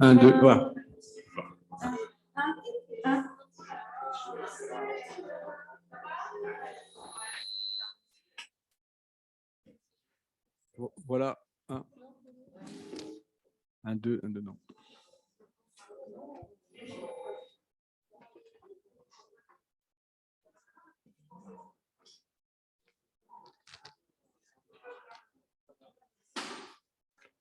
Un, deux, voilà. Voilà. Un, deux, non.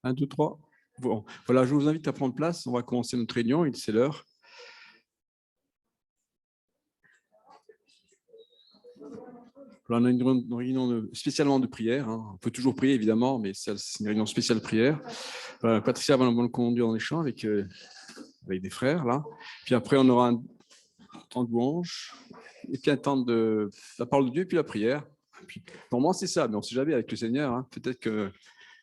Un, deux, trois. Bon, voilà, je vous invite à prendre place. On va commencer notre réunion. C'est l'heure. On a une réunion spécialement de prière. Hein. On peut toujours prier, évidemment, mais c'est une réunion spéciale de prière. Patricia va nous conduire dans les champs avec des frères, là. Puis après, on aura un temps de louange, et puis un temps de la parole de Dieu, et puis la prière. Puis, pour moi, c'est ça, mais on ne sait jamais avec le Seigneur. Hein. Peut-être que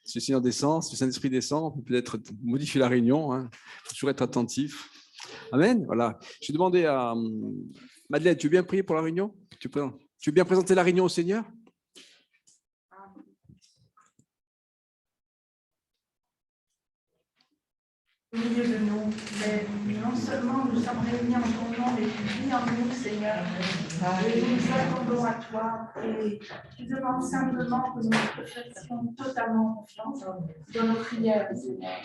si le Seigneur descend, si le Saint-Esprit descend, on peut peut-être modifier la réunion. Hein. Il faut toujours être attentif. Amen. Voilà. Je vais demander à Madeleine, tu veux bien prier pour la réunion? Tu veux bien présenter la réunion au Seigneur? Au milieu de nous, mais non seulement nous sommes réunis en ton nom, mais tu vis en nous, Seigneur. Et nous nous attendons à toi et tu demandes simplement que nous te fassions totalement confiance dans nos prières, Seigneur.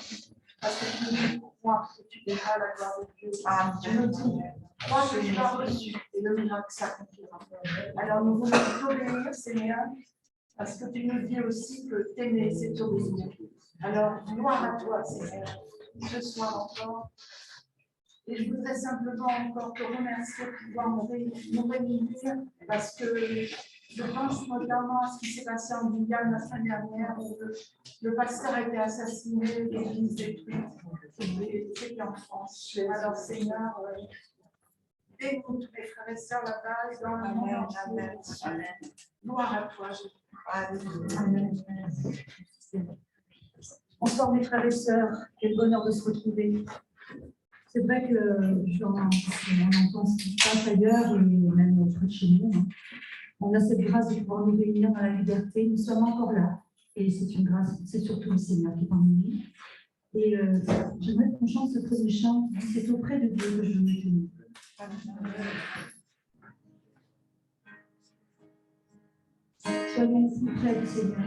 Parce que tu nous dis croire que tu verras la gloire de Dieu. Tu nous dis, crois que tu as reçu et le miracle s'accomplira. Alors nous voulons t'obéir, Seigneur, parce que tu nous dis aussi que t'aimer, c'est t'obéir. Alors, gloire à toi, Seigneur, ce soir encore. Et je voudrais simplement encore te remercier de pouvoir nous réunir, parce que je pense notamment à ce qui s'est passé en Guyane la semaine dernière, où le pasteur a été assassiné, l'église détruite. C'était en France. Alors, Seigneur, bénis tous mes frères et sœurs là-bas, dans le monde entier. Gloire à toi, Jésus. Amen. Bonsoir mes frères et sœurs, quel bonheur de se retrouver. C'est vrai que on entend ce qui se passe ailleurs et même près de chez nous. Hein. On a cette grâce de pouvoir nous réunir dans la liberté. Nous sommes encore là et c'est une grâce, c'est surtout le Seigneur qui est parmi nous. Et j'aimerais qu'on chante ce premier chant. C'est auprès de Dieu que je veux me tenir. Soyons aussi près du Seigneur.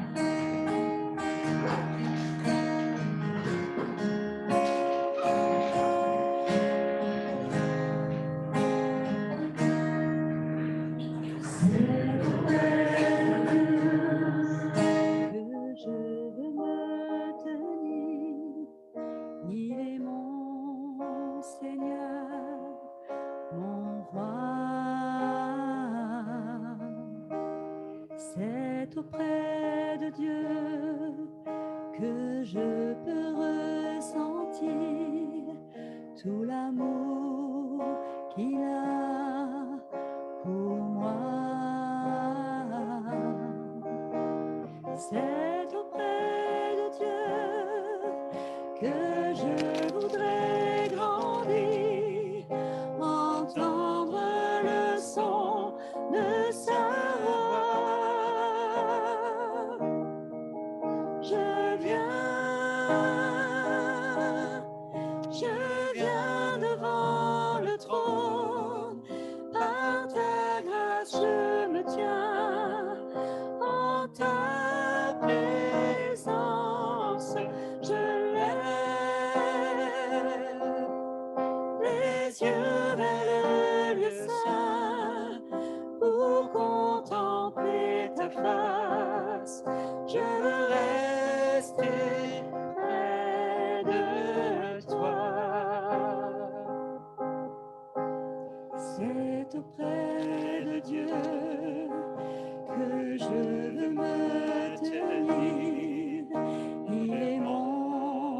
C'est auprès de Dieu que je peux ressentir tout l'amour qu'il a pour moi. C'est auprès de Dieu que je voudrais grandir, entendre le son de sa voix. Je viens devant le trône, par ta grâce je me tiens, en ta présence je lève les yeux vers le lieu saint, pour contempler ta face, je veux rester près de toi. C'est auprès de Dieu que je veux me tenir. Il est mon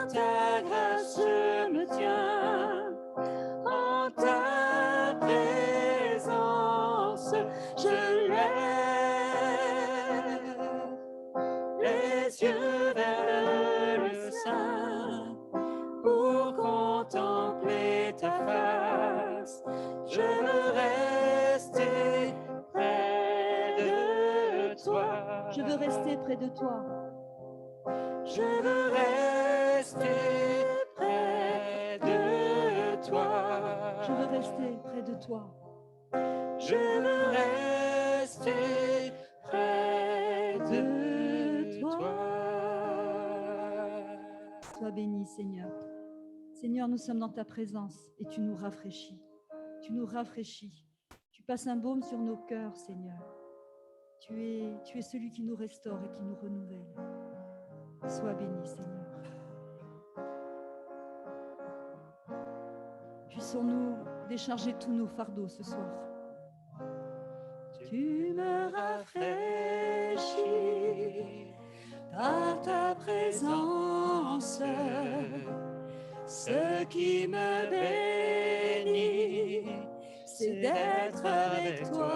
à ta grâce je me tiens, en ta présence je lève les yeux vers le sein pour contempler ta face. Je veux rester près de toi. Je veux rester près de toi. Je veux rester près de toi. Je veux rester près de toi. Je veux rester près de toi. Sois béni, Seigneur. Seigneur, nous sommes dans ta présence et tu nous rafraîchis. Tu nous rafraîchis. Tu passes un baume sur nos cœurs, Seigneur. Tu es celui qui nous restaure et qui nous renouvelle. Sois béni, Seigneur. Puissons-nous décharger tous nos fardeaux ce soir. Tu me rafraîchis par ta présence. Ce qui me bénit, c'est d'être avec toi.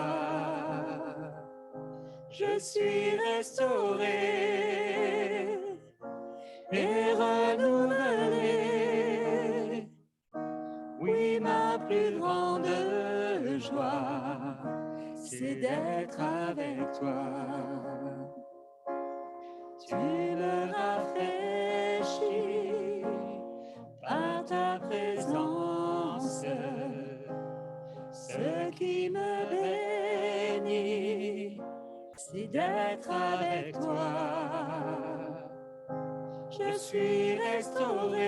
Je suis restauré et renouvelé. Oui, ma plus grande joie, c'est d'être avec toi. Tu me rafraîchis par ta présence. Ce qui me bénit, c'est d'être avec toi. Je suis restauré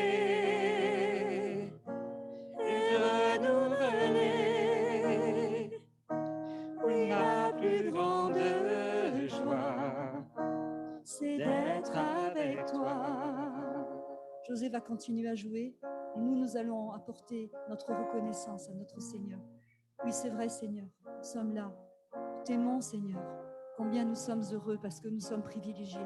et renouvelé. Oui, ma plus grande joie, c'est d'être avec toi. José va continuer à jouer et nous allons apporter notre reconnaissance à notre Seigneur. Oui, c'est vrai, Seigneur, nous sommes là. Nous t'aimons, Seigneur. Combien nous sommes heureux parce que nous sommes privilégiés.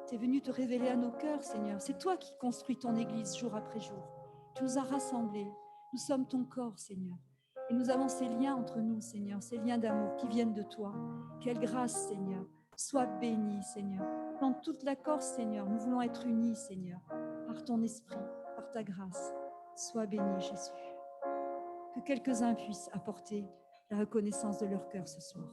Tu es venu te révéler à nos cœurs, Seigneur. C'est toi qui construis ton Église jour après jour. Tu nous as rassemblés. Nous sommes ton corps, Seigneur. Et nous avons ces liens entre nous, Seigneur, ces liens d'amour qui viennent de toi. Quelle grâce, Seigneur. Sois béni, Seigneur. Dans toute la Corse, Seigneur, nous voulons être unis, Seigneur, par ton esprit, par ta grâce. Sois béni, Jésus. Que quelques-uns puissent apporter la reconnaissance de leur cœur ce soir.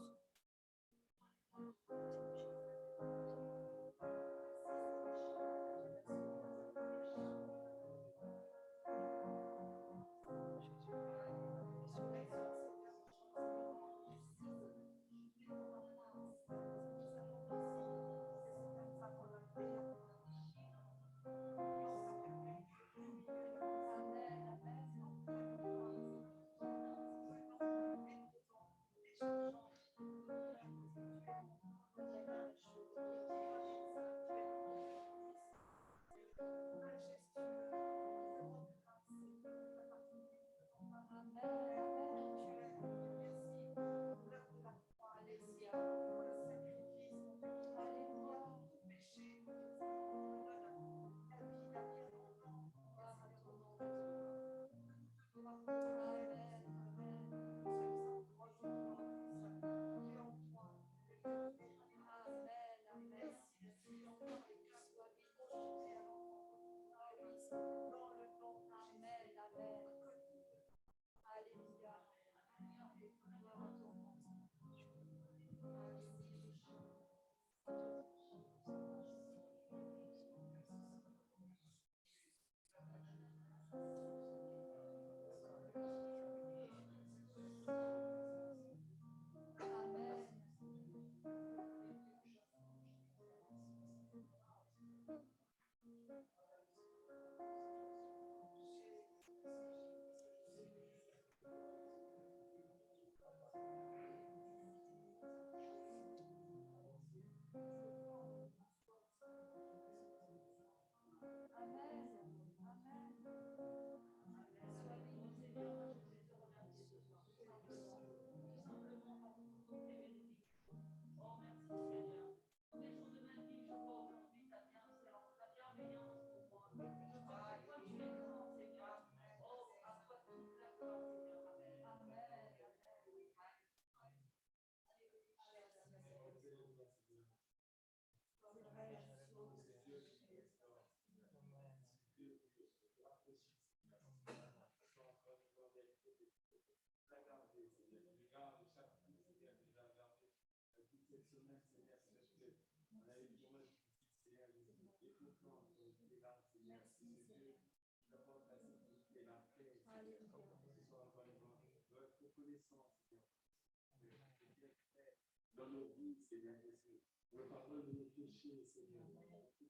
Dans nos vies, Seigneur Jésus. Le pardon de nos péchés, Seigneur.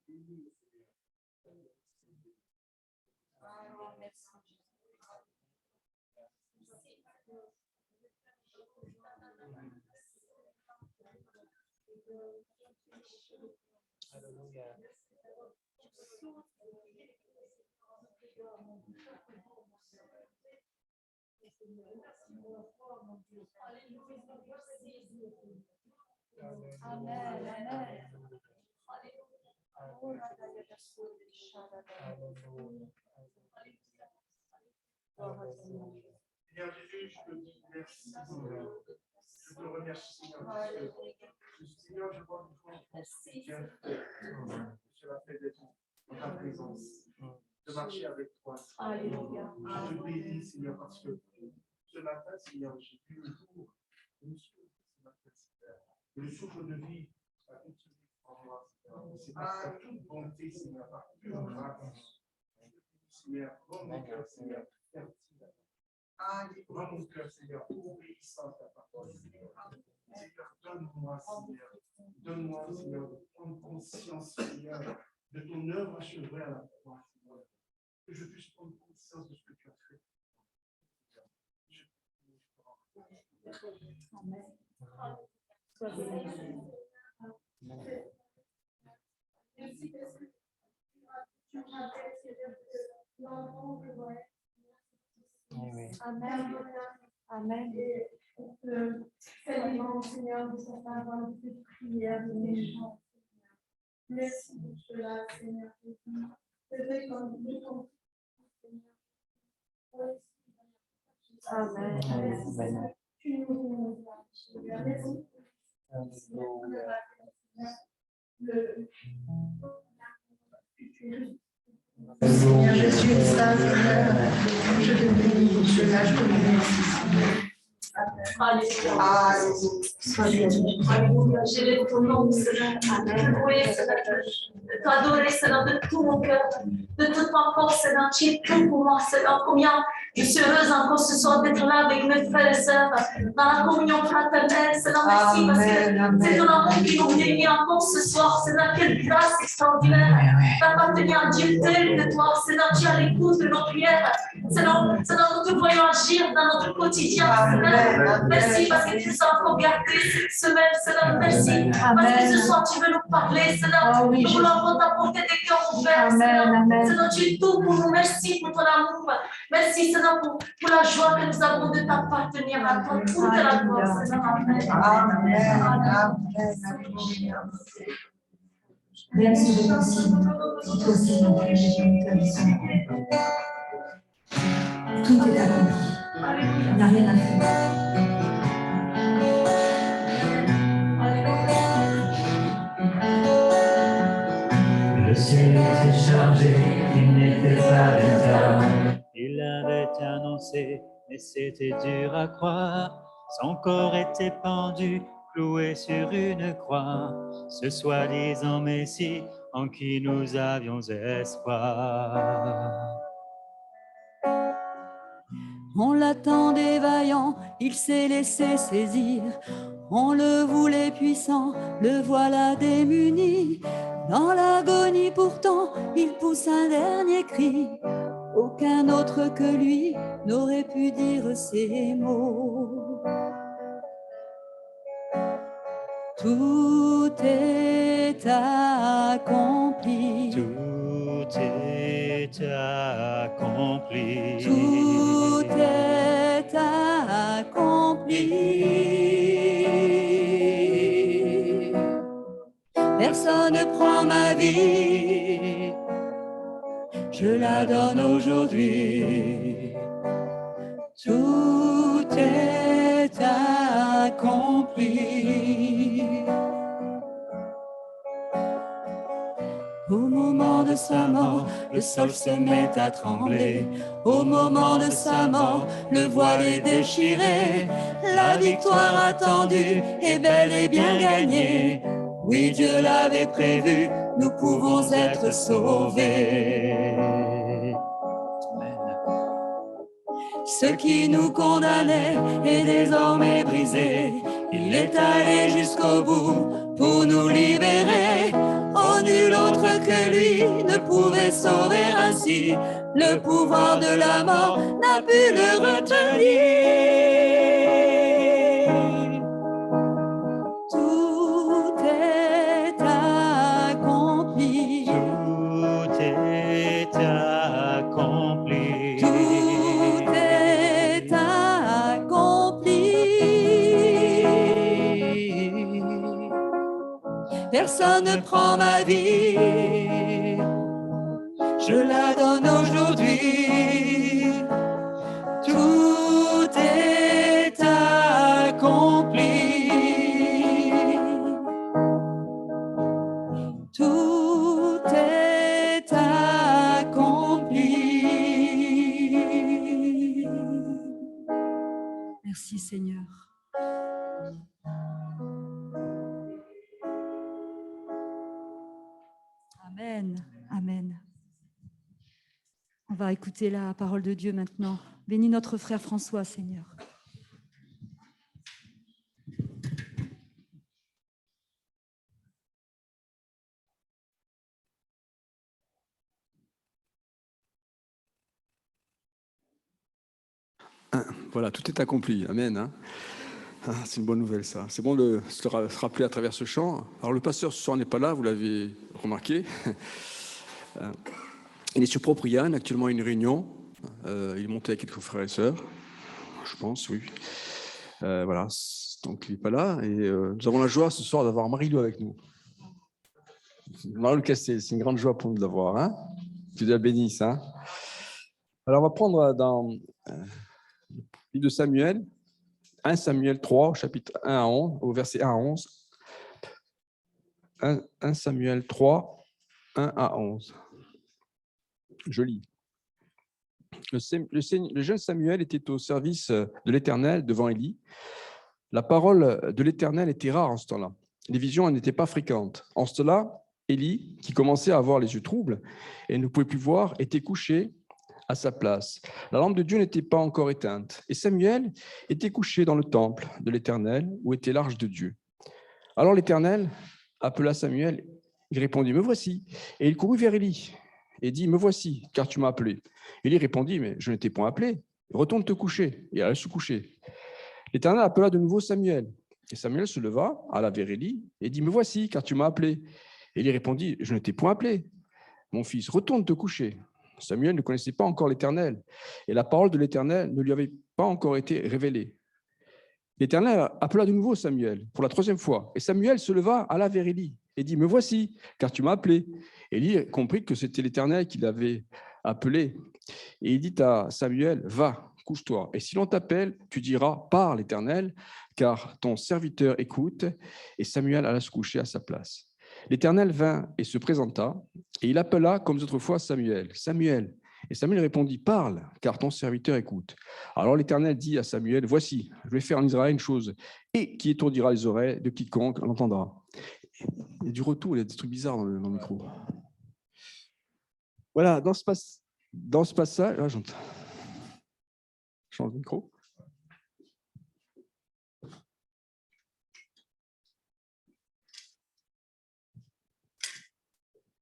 Bénis, Seigneur. Alléluia. Seigneur Jésus, je te dis merci, Seigneur. Je te remercie, Seigneur, parce que, Seigneur, je vois que tu viens faire. Cela fait d'être dans ta présence, de marcher avec toi. Alléluia. Je te bénis, Seigneur, parce que ce matin, Seigneur, j'ai vu le jour, le souffle ce matin, Seigneur. Le souffle de vie a continué en moi, Seigneur. C'est par toute bonté, Seigneur, par toute grâce. Seigneur, rends mon cœur, Seigneur, fertile. Rends mon cœur, Seigneur, obéissant à ta parole. Seigneur, donne-moi, Seigneur, Seigneur, de prendre conscience, Seigneur, de ton œuvre achevée à la croix, Seigneur. Que je puisse prendre conscience de ce que tu as fait. Amen. Sois béni. Amen. Amen. Salut, Seigneur, de cette parole, de cette prière, de méchants. Merci pour cela, Seigneur. C'est vrai comme nous ton Seigneur. Amen. Merci. Tu nous as. Merci. Seigneur, je suis ça, Seigneur. Je te bénis pour cela, je te remercie, Seigneur. J'élève ton nom, Seigneur. Oui, Seigneur. De t'adorer, Seigneur, de tout mon cœur, de toute ma force, Seigneur. Tu es tout pour moi, Seigneur. Combien je suis heureuse encore ce soir d'être là avec mes frères et sœurs dans la communion fraternelle, Seigneur. Merci parce que c'est ton amour qui nous réunit encore ce soir, Seigneur. Quelle grâce extraordinaire d'appartenir à Dieu tel que toi, Seigneur. Tu as l'écoute de nos prières, Seigneur. Nous te voyons agir dans notre quotidien, Seigneur. Merci parce que tu nous as encore gardés cette semaine, Seigneur. Merci parce que ce soir tu veux nous parler, Seigneur. Nous voulons encore t'apporter des cœurs ouverts, Seigneur. Seigneur, tu es tout pour nous. Merci pour ton amour. Merci, Seigneur, pour la joie que nous avons de t'appartenir à toi. Toute la gloire, Seigneur. Amen. Rien ne serait possible si toi, Seigneur, tu es tout est accompli. Il n'y a rien à faire. Le ciel était chargé, il n'était pas d'état. Il avait annoncé, mais c'était dur à croire. Son corps était pendu, cloué sur une croix. Ce soi-disant Messie en qui nous avions espoir. On l'attendait vaillant, il s'est laissé saisir. On le voulait puissant, le voilà démuni. Dans l'agonie pourtant, il pousse un dernier cri. Aucun autre que lui n'aurait pu dire ces mots. Tout est accompli. Tout est accompli. Tout est accompli. Personne ne prend ma vie, je la donne aujourd'hui. Tout est accompli. Au moment de de sa mort, le sol se met à trembler. Au moment de sa mort, le voile est déchiré. La victoire attendue est bel et bien gagnée. Oui, Dieu l'avait prévu, nous pouvons être sauvés. Ce qui nous condamnait est désormais brisé. Il est allé jusqu'au bout pour nous libérer. Oh, nul autre que lui ne pouvait sauver ainsi. Le pouvoir de la mort n'a pu le retenir. Tout est accompli. Tout est accompli. Tout est accompli. Personne ne prend ma vie. Je la donne aujourd'hui. Tout est accompli. Tout est accompli. Merci Seigneur. Amen. Amen. On va écouter la parole de Dieu maintenant. Bénis notre frère François, Seigneur. Voilà, tout est accompli. Amen. Hein. Ah, c'est une bonne nouvelle, ça. C'est bon de se rappeler à travers ce chant. Alors, le pasteur ce soir n'est pas là, vous l'avez remarqué. Il est sur Propriane, actuellement à une réunion. Il est monté avec quelques frères et sœurs, je pense, oui. Voilà, donc il n'est pas là. Et nous avons la joie ce soir d'avoir Marie-Lou avec nous. Marie-Lou, c'est une grande joie pour nous d'avoir. Hein. Que Dieu la bénisse. Hein. Alors, on va prendre dans le livre de Samuel, 1 Samuel 3, au chapitre 1 à 11, au verset 1 à 11. 1 Samuel 3, 1 à 11. Je lis. Le jeune Samuel était au service de l'Éternel devant Élie. La parole de l'Éternel était rare en ce temps-là. Les visions n'étaient pas fréquentes. En ce temps-là, Élie, qui commençait à avoir les yeux troubles et ne pouvait plus voir, était couché à sa place. La lampe de Dieu n'était pas encore éteinte. Et Samuel était couché dans le temple de l'Éternel, où était l'arche de Dieu. Alors l'Éternel appela Samuel. Il répondit, « Me voici. » Et il courut vers Élie et dit, « Me voici, car tu m'as appelé. » Élie répondit, « Mais je ne t'ai point appelé. Retourne te coucher. » Et alla se coucher. L'Éternel appela de nouveau Samuel. Et Samuel se leva, alla vers Élie et dit, « Me voici, car tu m'as appelé. » Élie répondit, « Je ne t'ai point appelé. Mon fils, retourne te coucher. » Samuel ne connaissait pas encore l'Éternel, et la parole de l'Éternel ne lui avait pas encore été révélée. L'Éternel appela de nouveau Samuel pour la troisième fois, et Samuel se leva, alla vers Élie, et dit, « Me voici, car tu m'as appelé. » Élie comprit que c'était l'Éternel qui l'avait appelé, et il dit à Samuel, « Va, couche-toi, et si l'on t'appelle, tu diras, Parle, l'Éternel, car ton serviteur écoute. » Et Samuel alla se coucher à sa place. L'Éternel vint et se présenta, et il appela comme autrefois Samuel, « Samuel !» Et Samuel répondit, « Parle, car ton serviteur écoute. » Alors l'Éternel dit à Samuel, « Voici, je vais faire en Israël une chose, et qui étourdira les oreilles de quiconque l'entendra. » Il y a du retour, il y a des trucs bizarres dans le micro. Voilà, dans ce passage, là, j'entends. Je change de micro.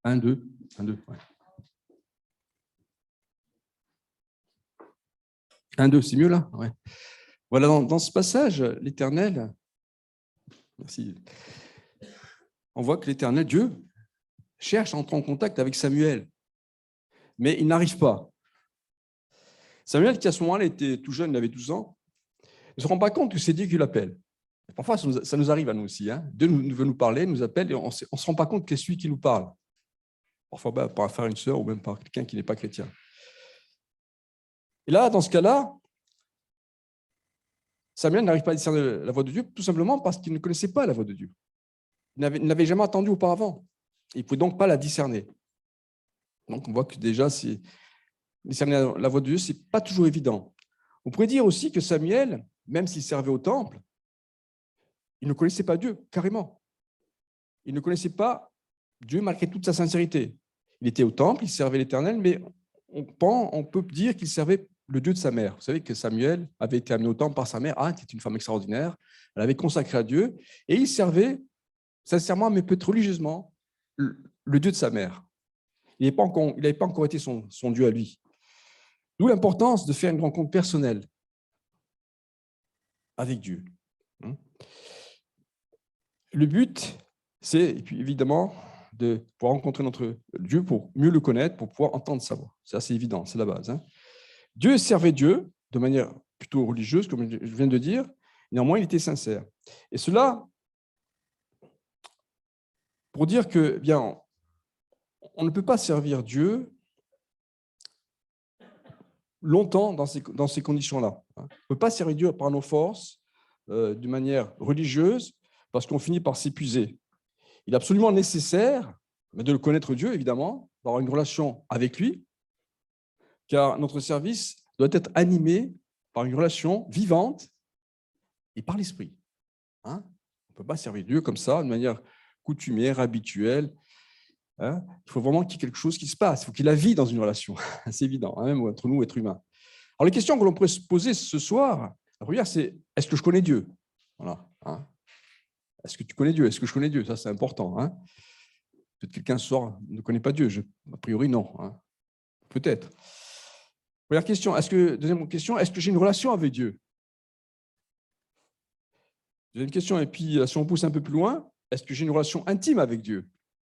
Un, deux, ouais. 1, 2, c'est mieux là? Ouais. Voilà, dans ce passage, l'Éternel, merci, on voit que l'Éternel, Dieu, cherche à entrer en contact avec Samuel, mais il n'arrive pas. Samuel, qui à ce moment-là était tout jeune, il avait 12 ans, ne se rend pas compte que c'est Dieu qui l'appelle. Parfois, ça nous arrive à nous aussi. Hein. Dieu veut nous parler, nous appelle, et on ne se rend pas compte que c'est celui qui nous parle. Parfois par un frère, une sœur, ou même par quelqu'un qui n'est pas chrétien. Et là, dans ce cas-là, Samuel n'arrive pas à discerner la voix de Dieu, tout simplement parce qu'il ne connaissait pas la voix de Dieu. Il n'avait jamais entendu auparavant. Il ne pouvait donc pas la discerner. Donc, on voit que déjà, discerner la voix de Dieu, ce n'est pas toujours évident. On pourrait dire aussi que Samuel, même s'il servait au temple, il ne connaissait pas Dieu, carrément. Il ne connaissait pas Dieu malgré toute sa sincérité. Il était au temple, il servait l'Éternel, mais on peut dire qu'il servait le Dieu de sa mère. Vous savez que Samuel avait été amené au temple par sa mère, Anne, qui était une femme extraordinaire. Elle avait consacré à Dieu, et il servait sincèrement, mais peut-être religieusement, le Dieu de sa mère. Il n'avait pas encore été son Dieu à lui. D'où l'importance de faire une rencontre personnelle avec Dieu. Le but, c'est évidemment de pouvoir rencontrer notre Dieu pour mieux le connaître, pour pouvoir entendre sa voix. C'est assez évident, c'est la base. Dieu servait Dieu de manière plutôt religieuse, comme je viens de dire. Néanmoins, il était sincère. Et cela, pour dire que, bien, on ne peut pas servir Dieu longtemps dans ces conditions-là. On ne peut pas servir Dieu par nos forces, de manière religieuse, parce qu'on finit par s'épuiser. Il est absolument nécessaire de le connaître Dieu, évidemment, d'avoir une relation avec lui, car notre service doit être animé par une relation vivante et par l'esprit. On ne peut pas servir Dieu comme ça, de manière coutumière, habituelle. Il faut vraiment qu'il y ait quelque chose qui se passe. Il faut qu'il y ait la vie dans une relation. C'est évident, même entre nous, êtres humains. Alors, les questions que l'on pourrait se poser ce soir, la première, c'est « Est-ce que je connais Dieu ?» Voilà. Est-ce que tu connais Dieu? Est-ce que je connais Dieu? Ça, c'est important. Peut-être quelqu'un ce soir ne connaît pas Dieu. A priori, non. Peut-être. Première question. Deuxième question, est-ce que j'ai une relation avec Dieu? Deuxième question, et puis si on pousse un peu plus loin, est-ce que j'ai une relation intime avec Dieu?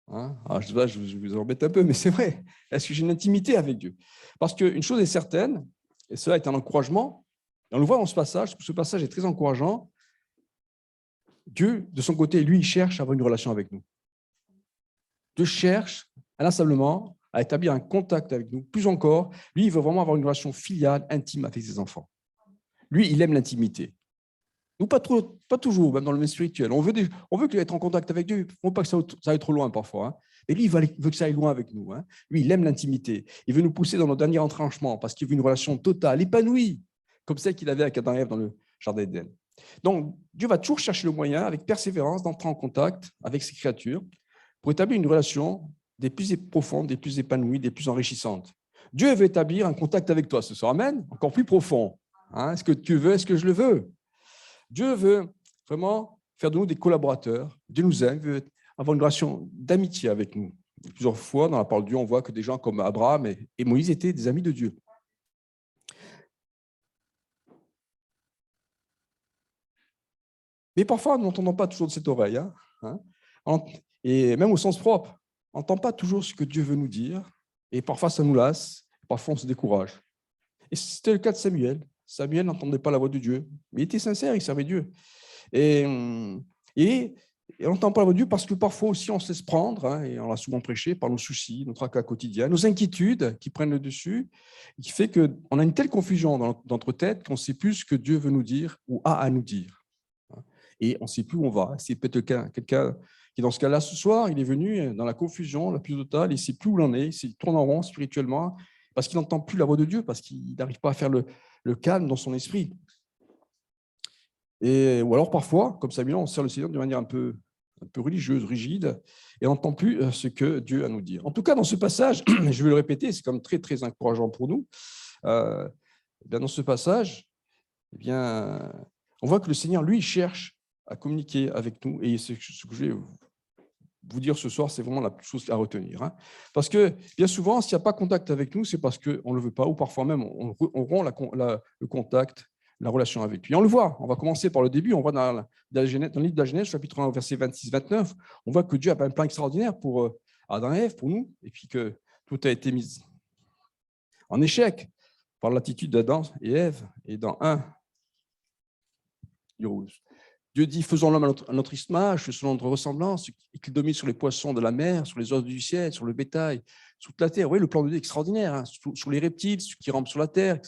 Je vous embête un peu, mais c'est vrai. Est-ce que j'ai une intimité avec Dieu? Parce qu'une chose est certaine, et cela est un encouragement, et on le voit dans ce passage, ce passage est très encourageant. Dieu, de son côté, lui, il cherche à avoir une relation avec nous. Dieu cherche inlassablement à établir un contact avec nous. Plus encore, lui, il veut vraiment avoir une relation filiale, intime avec ses enfants. Lui, il aime l'intimité. Nous, pas toujours, même dans le monde spirituel. On veut qu'il être en contact avec Dieu. Il ne faut pas que ça aille trop loin parfois. Mais lui, il veut que ça aille loin avec nous. Lui, il aime l'intimité. Il veut nous pousser dans nos derniers retranchements parce qu'il veut une relation totale, épanouie, comme celle qu'il avait avec Adam et Ève dans le jardin d'Éden. Donc, Dieu va toujours chercher le moyen, avec persévérance, d'entrer en contact avec ses créatures pour établir une relation des plus profondes, des plus épanouies, des plus enrichissantes. Dieu veut établir un contact avec toi ce soir. Amen. Encore plus profond. Est-ce que tu veux? Est-ce que je le veux? Dieu veut vraiment faire de nous des collaborateurs. Dieu nous aime, veut avoir une relation d'amitié avec nous. Plusieurs fois, dans la parole de Dieu, on voit que des gens comme Abraham et Moïse étaient des amis de Dieu. Mais parfois, nous n'entendons pas toujours de cette oreille. Et même au sens propre, on n'entend pas toujours ce que Dieu veut nous dire. Et parfois, ça nous lasse. Parfois, on se décourage. Et c'était le cas de Samuel. Samuel n'entendait pas la voix de Dieu. Mais il était sincère, il servait Dieu. Et on n'entend pas la voix de Dieu parce que parfois aussi, on se laisse prendre, et on l'a souvent prêché, par nos soucis, nos tracas quotidiens, nos inquiétudes qui prennent le dessus, et qui fait qu'on a une telle confusion dans notre tête qu'on ne sait plus ce que Dieu veut nous dire ou a à nous dire. Et on ne sait plus où on va. C'est peut-être quelqu'un qui, dans ce cas-là, ce soir, il est venu dans la confusion la plus totale, il ne sait plus où il en est, il tourne en rond spirituellement, parce qu'il n'entend plus la voix de Dieu, parce qu'il n'arrive pas à faire le calme dans son esprit. Ou alors, parfois, comme Samuel, on sert le Seigneur de manière un peu religieuse, rigide, et on n'entend plus ce que Dieu a à nous dire. En tout cas, dans ce passage, je vais le répéter, c'est quand même très, très encourageant pour nous. Dans ce passage, on voit que le Seigneur, lui, cherche à communiquer avec nous. Et ce que je vais vous dire ce soir, c'est vraiment la chose à retenir. Parce que bien souvent, s'il n'y a pas contact avec nous, c'est parce qu'on ne le veut pas, ou parfois même on rompt le contact, la relation avec lui. Et on le voit, on va commencer par le début, on voit dans le livre de la Genèse, chapitre 1, verset 26-29, on voit que Dieu a un plan extraordinaire pour Adam et Ève, pour nous, et puis que tout a été mis en échec par l'attitude d'Adam et Ève. Et dans 1, Dieu dit, faisons l'homme à notre image, selon notre ressemblance, et qu'il domine sur les poissons de la mer, sur les oiseaux du ciel, sur le bétail, sur toute la terre. Vous voyez, le plan de Dieu est extraordinaire, sur les reptiles, ceux qui rampent sur la terre.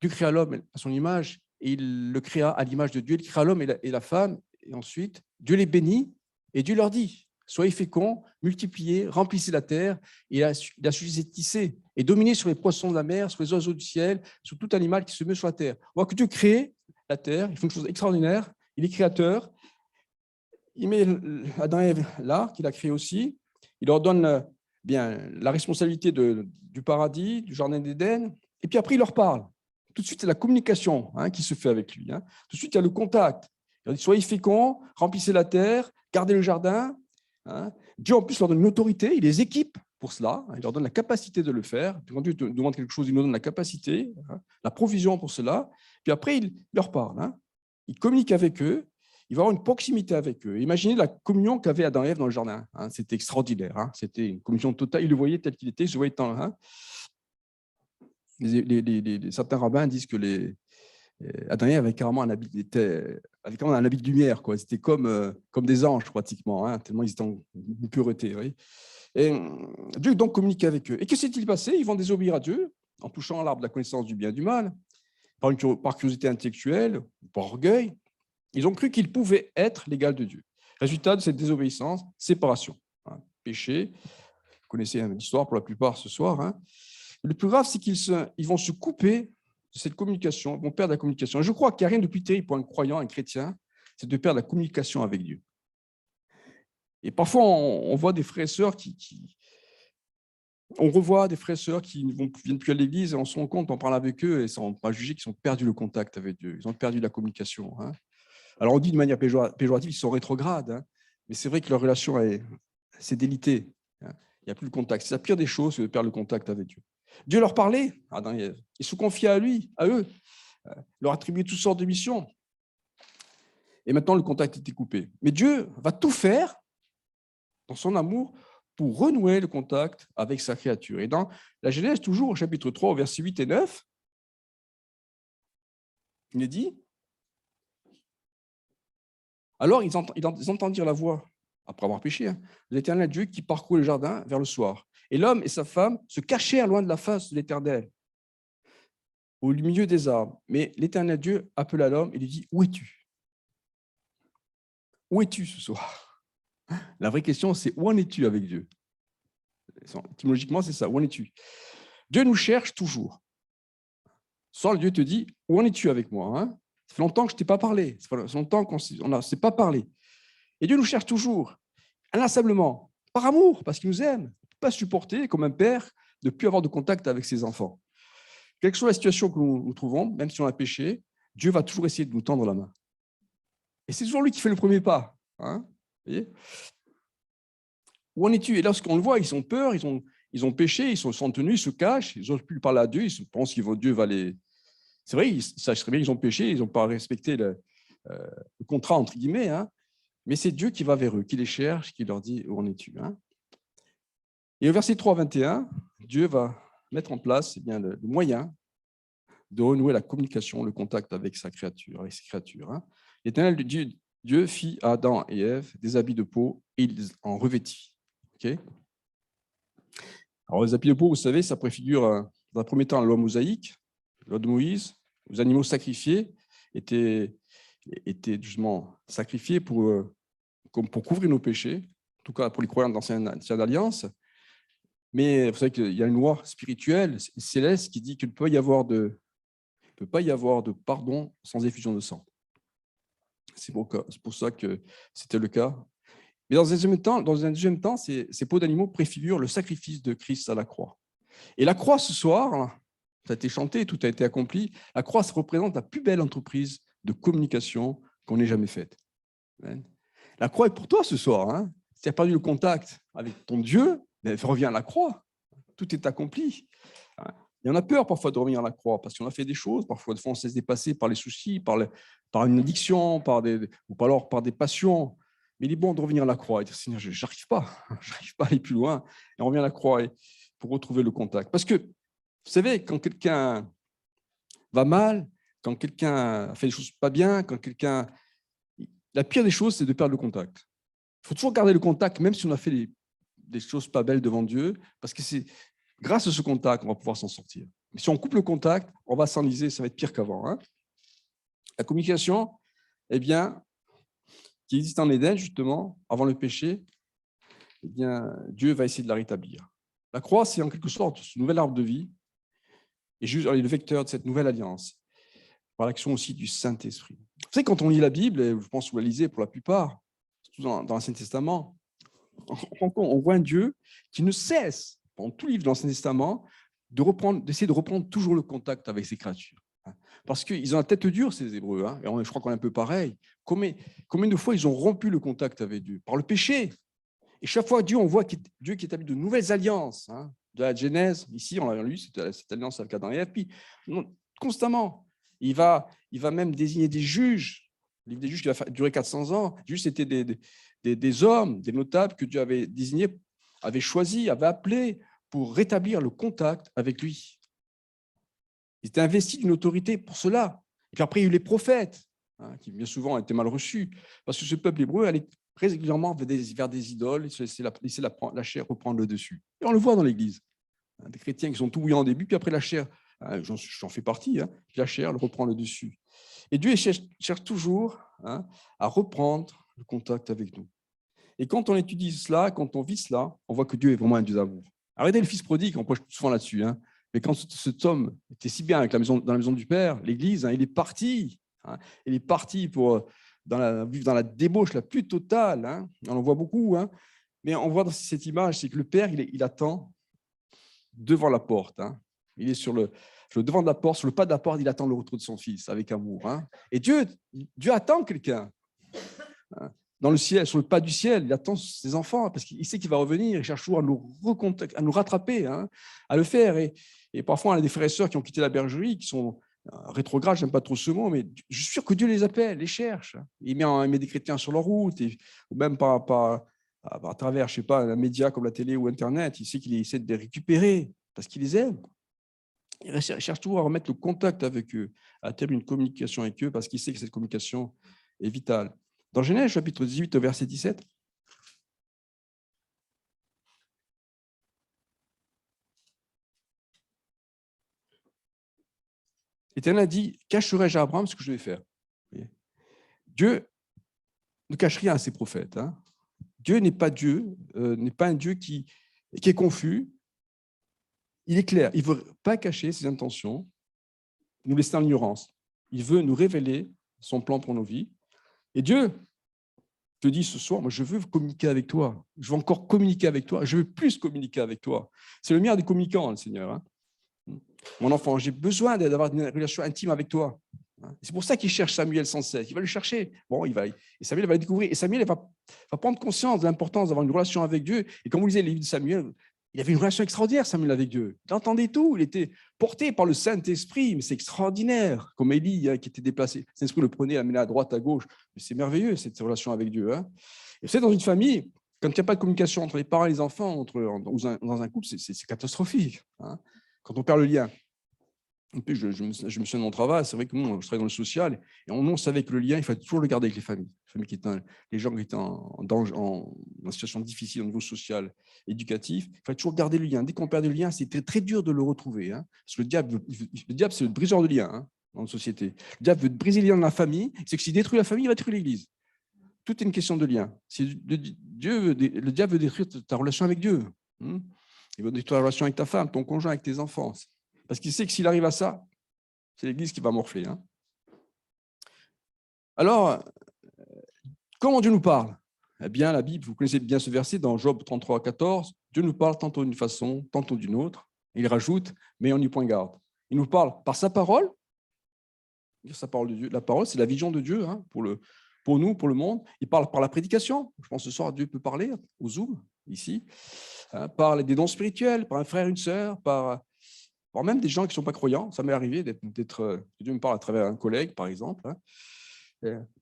Dieu créa l'homme à son image, et il le créa à l'image de Dieu. Il créa l'homme et la femme, et ensuite, Dieu les bénit, et Dieu leur dit, soyez féconds, multipliez, remplissez la terre. Et il a suffi de tisser et dominer sur les poissons de la mer, sur les oiseaux du ciel, sur tout animal qui se meut sur la terre. On voit que Dieu crée la terre, il fait une chose extraordinaire, il est créateur, il met Adam et Ève là, qu'il a créé aussi, il leur donne bien la responsabilité du paradis, du jardin d'Éden, et puis après il leur parle. Tout de suite, c'est la communication qui se fait avec lui. Tout de suite, il y a le contact. Il dit, soyez féconds, remplissez la terre, gardez le jardin. Dieu, en plus, leur donne une autorité, il les équipe pour cela, il leur donne la capacité de le faire. Puis quand Dieu te demande quelque chose, il nous donne la capacité, la provision pour cela. Puis après, il leur parle. Il communique avec eux, il va avoir une proximité avec eux. Imaginez la communion qu'avait Adam et Ève dans le jardin. C'était extraordinaire. C'était une communion totale. Ils le voyaient tel qu'il était, ils se voyaient dans certains rabbins disent que Adam et Ève avaient carrément un habit de lumière. C'était comme des anges pratiquement, tellement ils étaient en pureté. Oui. Et Dieu donc communique avec eux. Et que s'est-il passé? Ils vont désobéir à Dieu en touchant à l'arbre de la connaissance du bien et du mal, par curiosité intellectuelle, par orgueil. Ils ont cru qu'ils pouvaient être l'égal de Dieu. Résultat de cette désobéissance, séparation. Péché. Vous connaissez l'histoire pour la plupart ce soir. Le plus grave, c'est qu'ils vont se couper de cette communication, ils vont perdre la communication. Et je crois qu'il n'y a rien de plus terrible pour un croyant, un chrétien, c'est de perdre la communication avec Dieu. Et parfois, on voit des frères et sœurs on revoit des frères et sœurs qui ne viennent plus à l'église et on se rend compte, on parle avec eux et sans pas juger qu'ils ont perdu le contact avec Dieu, ils ont perdu la communication. Alors on dit de manière péjorative, ils sont rétrogrades, mais c'est vrai que leur relation s'est délitée. Il n'y a plus le contact. C'est la pire des choses, c'est de perdre le contact avec Dieu. Dieu leur parlait, Adam et Ève. Ils se confiaient à eux, leur attribuait toutes sortes de missions. Et maintenant, le contact était coupé. Mais Dieu va tout faire, dans son amour, pour renouer le contact avec sa créature. Et dans la Genèse, toujours au chapitre 3, au verset 8 et 9, il est dit, alors ils entendirent la voix, après avoir péché, de l'Éternel Dieu qui parcourait le jardin vers le soir. Et l'homme et sa femme se cachèrent loin de la face de l'Éternel, au milieu des arbres. Mais l'Éternel Dieu appela l'homme et lui dit, où es-tu? Où es-tu ce soir? La vraie question, c'est où en es-tu avec Dieu? Étymologiquement, c'est ça, où en es-tu? Dieu nous cherche toujours. Soit Dieu te dit, où en es-tu avec moi? Ça fait longtemps que je ne t'ai pas parlé, ça fait longtemps qu'on ne s'est pas parlé. Et Dieu nous cherche toujours, inlassablement, par amour, parce qu'il nous aime. Il ne peut pas supporter, comme un père, de ne plus avoir de contact avec ses enfants. Quelle que soit la situation que nous trouvons, même si on a péché, Dieu va toujours essayer de nous tendre la main. Et c'est toujours lui qui fait le premier pas. Vous voyez? Où en es-tu? Et lorsqu'on le voit, ils ont peur, ils ont péché, ils sont tenus, ils se cachent, ils n'osent plus parler à Dieu, ils pensent que Dieu va les... C'est vrai, ils savent très bien qu'ils ont péché, ils n'ont pas respecté le contrat, entre guillemets, mais c'est Dieu qui va vers eux, qui les cherche, qui leur dit, où en es-tu? Et au verset 3 à 21, Dieu va mettre en place le moyen de renouer la communication, le contact avec sa créature, avec ses créatures. L'Éternel Dieu fit à Adam et Ève des habits de peau et ils en revêtit. Alors, les habits de peau, vous savez, ça préfigure, dans un premier temps, la loi mosaïque, la loi de Moïse. Les animaux sacrifiés étaient justement sacrifiés pour couvrir nos péchés, en tout cas pour les croyants de l'Ancienne Alliance. Mais vous savez qu'il y a une loi spirituelle, céleste, qui dit qu'il ne peut pas y avoir de pardon sans effusion de sang. C'est pour ça que c'était le cas. Mais dans un deuxième temps, ces peaux d'animaux préfigurent le sacrifice de Christ à la croix. Et la croix, ce soir, ça a été chanté, tout a été accompli, la croix ça représente la plus belle entreprise de communication qu'on ait jamais faite. La croix est pour toi ce soir. Si tu as perdu le contact avec ton Dieu, reviens à la croix. Tout est accompli. Il y en a peur parfois de revenir à la croix parce qu'on a fait des choses, parfois on se laisse dépasser par les soucis, par une addiction, ou alors par des passions. Mais il est bon de revenir à la croix et dire, Seigneur, je n'arrive pas à aller plus loin. Et on revient à la croix pour retrouver le contact. Parce que, vous savez, quand quelqu'un va mal, quand quelqu'un fait des choses pas bien, la pire des choses, c'est de perdre le contact. Il faut toujours garder le contact, même si on a fait des choses pas belles devant Dieu, parce que c'est grâce à ce contact qu'on va pouvoir s'en sortir. Mais si on coupe le contact, on va s'enliser, ça va être pire qu'avant. La communication, qui existe en Éden, justement, avant le péché, eh bien, Dieu va essayer de la rétablir. La croix, c'est en quelque sorte ce nouvel arbre de vie, et Jésus est le vecteur de cette nouvelle alliance, par l'action aussi du Saint-Esprit. Vous savez, quand on lit la Bible, et je pense que vous la lisez pour la plupart, surtout dans l'Ancien Testament, on voit un Dieu qui ne cesse, dans tout livre de l'Ancien Testament, d'essayer de reprendre toujours le contact avec ses créatures. Parce qu'ils ont la tête dure, ces Hébreux, hein, et je crois qu'on est un peu pareil. Combien de fois ils ont rompu le contact avec Dieu? Par le péché. Et chaque fois, on voit Dieu qui établit de nouvelles alliances. Hein, de la Genèse, ici, on l'a lu, cette alliance avec Adam et Ève. Puis, constamment, il va même désigner des juges. Le livre des juges qui va durer 400 ans. Les juges, c'était des hommes, des notables que Dieu avait désignés, avait choisis, avait appelés pour rétablir le contact avec lui. Ils étaient investis d'une autorité pour cela. Et puis après, il y a eu les prophètes, hein, qui bien souvent étaient mal reçus, parce que ce peuple hébreu allait régulièrement vers des idoles, et se laisser la chair reprendre le dessus. Et on le voit dans l'Église. Des chrétiens qui sont tout bouillants au début, puis après la chair, j'en fais partie, hein, puis la chair elle reprend le dessus. Et Dieu cherche toujours, hein, à reprendre le contact avec nous. Et quand on étudie cela, quand on vit cela, on voit que Dieu est vraiment un Dieu d'amour. Arrêtez le fils prodigue, on prêche souvent là-dessus, hein. Mais quand cet homme était si bien dans la maison du Père, l'Église, hein, il est parti. Hein, il est parti pour vivre dans la débauche la plus totale. Hein. On en voit beaucoup. Hein. Mais on voit dans cette image, c'est que le Père, il attend devant la porte. Hein. Il est sur le devant de la porte, sur le pas de la porte, il attend le retour de son fils avec amour. Hein. Et Dieu attend quelqu'un. Hein. Dans le ciel, sur le pas du ciel, il attend ses enfants parce qu'il sait qu'il va revenir. Il cherche toujours à nous rattraper, hein, à le faire. Et parfois, on a des frères et sœurs qui ont quitté la bergerie, qui sont rétrogrades, je n'aime pas trop ce mot, mais je suis sûr que Dieu les appelle, les cherche. Il met des chrétiens sur leur route, ou même à travers, je sais pas, un média comme la télé ou Internet. Il sait qu'il essaie de les récupérer parce qu'il les aime. Il cherche toujours à remettre le contact avec eux, à établir une communication avec eux parce qu'il sait que cette communication est vitale. Dans Genèse, chapitre 18, verset 17, l'Éternel a dit, cacherai-je à Abraham ce que je vais faire? Dieu ne cache rien à ses prophètes. Hein. Dieu n'est pas un Dieu qui est confus. Il est clair, il ne veut pas cacher ses intentions, nous laisser en ignorance. Il veut nous révéler son plan pour nos vies. Et Dieu te dit ce soir, moi je veux communiquer avec toi, je veux encore communiquer avec toi, je veux plus communiquer avec toi. C'est le meilleur des communicants, le Seigneur. Hein. Mon enfant, j'ai besoin d'avoir une relation intime avec toi. C'est pour ça qu'il cherche Samuel sans cesse. Il va le chercher. Bon, et Samuel va le découvrir. Et Samuel va prendre conscience de l'importance d'avoir une relation avec Dieu. Et comme vous le disiez, le livre de Samuel, il avait une relation extraordinaire, Samuel, avec Dieu. Il entendait tout. Il était porté par le Saint-Esprit. Mais c'est extraordinaire. Comme Élie, hein, qui était déplacé. Le Saint-Esprit le prenait, l'amenait à droite, à gauche. Mais c'est merveilleux, cette relation avec Dieu. Hein. Et c'est dans une famille, quand il n'y a pas de communication entre les parents et les enfants, dans un couple, c'est catastrophique. Hein. Quand on perd le lien. En plus, je me souviens de mon travail, c'est vrai que moi, je travaille dans le social, et on savait que le lien, il fallait toujours le garder avec les familles. Les gens qui étaient en situation difficile au niveau social, éducatif, il fallait toujours garder le lien. Dès qu'on perd le lien, c'était très dur de le retrouver. Hein, parce que le diable, c'est le briseur de liens, hein, dans la société. Le diable veut briser les liens dans la famille, c'est que s'il détruit la famille, il va détruire l'Église. Tout est une question de lien. Le diable veut détruire ta relation avec Dieu. Il veut détruire ta relation avec ta femme, ton conjoint, avec tes enfants. Parce qu'il sait que s'il arrive à ça, c'est l'Église qui va morfler. Hein. Alors, comment Dieu nous parle? Eh bien, la Bible, vous connaissez bien ce verset dans Job 33, 14. Dieu nous parle tantôt d'une façon, tantôt d'une autre. Il rajoute, mais on y point garde. Il nous parle par sa parole. Sa parole de Dieu. La parole, c'est la vision de Dieu, hein, pour nous, pour le monde. Il parle par la prédication. Je pense que ce soir, Dieu peut parler au Zoom, ici. Hein, par des dons spirituels, par un frère, une sœur, par même des gens qui ne sont pas croyants. Ça m'est arrivé d'être Dieu me parle à travers un collègue, par exemple. Hein.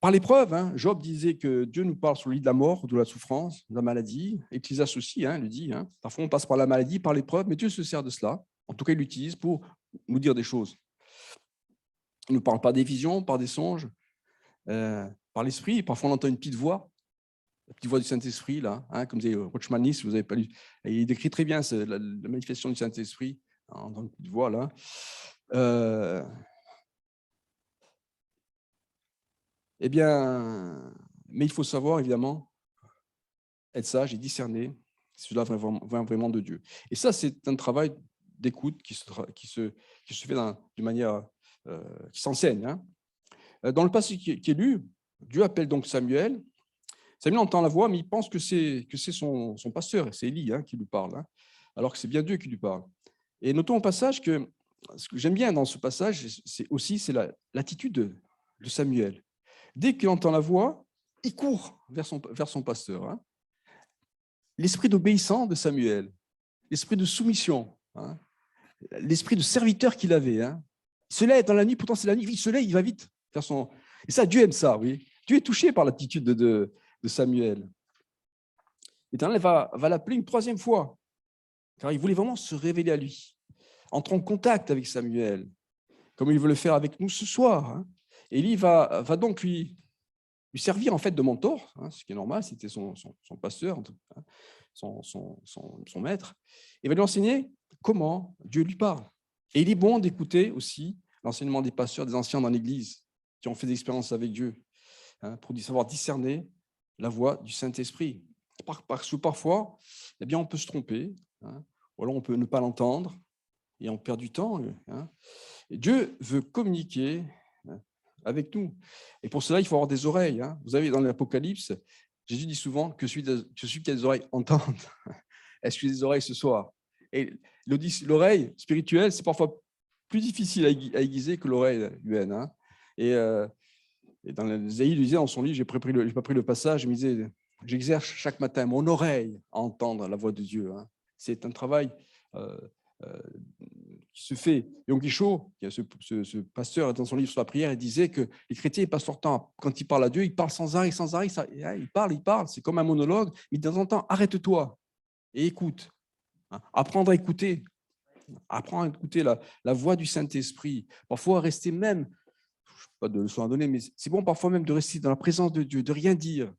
Par l'épreuve, hein. Job disait que Dieu nous parle sur le lit de la mort, de la souffrance, de la maladie. Ecclésiaste aussi, hein, le dit. Hein. Parfois, on passe par la maladie, par l'épreuve, mais Dieu se sert de cela. En tout cas, il l'utilise pour nous dire des choses. Il ne nous parle pas des visions, par des songes, par l'esprit. Parfois, on entend une petite voix, la petite voix du Saint-Esprit, là, hein, comme disait Watchman Nee, si vous n'avez pas lu. Et il décrit très bien la manifestation du Saint-Esprit. Dans une petite voix là. Eh bien, mais il faut savoir évidemment être sage et discerner Cela vient vraiment de Dieu. Et ça, c'est un travail d'écoute qui se fait d'une manière qui s'enseigne. Hein. Dans le passage qui est lu, Dieu appelle donc Samuel. Samuel entend la voix, mais il pense que c'est son pasteur, c'est Élie qui lui parle, hein, alors que c'est bien Dieu qui lui parle. Et notons au passage que ce que j'aime bien dans ce passage, c'est l'attitude de Samuel. Dès qu'il entend la voix, il court vers son pasteur. Hein. L'esprit d'obéissance de Samuel, l'esprit de soumission, hein, l'esprit de serviteur qu'il avait. Hein. Il se lève dans la nuit, pourtant c'est la nuit, il se lève, il va vite faire son... Et ça, Dieu aime ça, oui. Dieu est touché par l'attitude de Samuel. L'Éternel va l'appeler une troisième fois, car il voulait vraiment se révéler à lui, entrer en contact avec Samuel, comme il veut le faire avec nous ce soir. Hein. Élie va donc lui servir en fait de mentor, hein, ce qui est normal, c'était son pasteur, hein, son maître, et va lui enseigner comment Dieu lui parle. Et il est bon d'écouter aussi l'enseignement des pasteurs, des anciens dans l'Église, qui ont fait des expériences avec Dieu, hein, pour savoir discerner la voix du Saint-Esprit. Parce que parfois, eh bien, on peut se tromper, hein, ou alors on peut ne pas l'entendre, et on perd du temps. Hein. Et Dieu veut communiquer avec nous. Et pour cela, il faut avoir des oreilles. Hein. Vous savez, dans l'Apocalypse, Jésus dit souvent que celui qui a des oreilles entende. Est-ce que j'ai des oreilles ce soir? Et l'oreille spirituelle, c'est parfois plus difficile à aiguiser que l'oreille humaine. Hein. Et dans Isaïe, il disait dans son livre, je n'ai pas pris le passage, il me disait, j'exerce chaque matin mon oreille à entendre la voix de Dieu. Hein. C'est un travail qui se fait. Et Yom Guichaud, ce pasteur, dans son livre sur la prière, il disait que les chrétiens passent leur temps, quand ils parlent à Dieu, ils parlent sans arrêt, ils parlent, c'est comme un monologue, mais de temps en temps, arrête-toi et écoute. Hein. Apprendre à écouter la voix du Saint-Esprit. Parfois, rester même, je ne sais pas de leçon à donner, mais c'est bon parfois même de rester dans la présence de Dieu, de rien dire,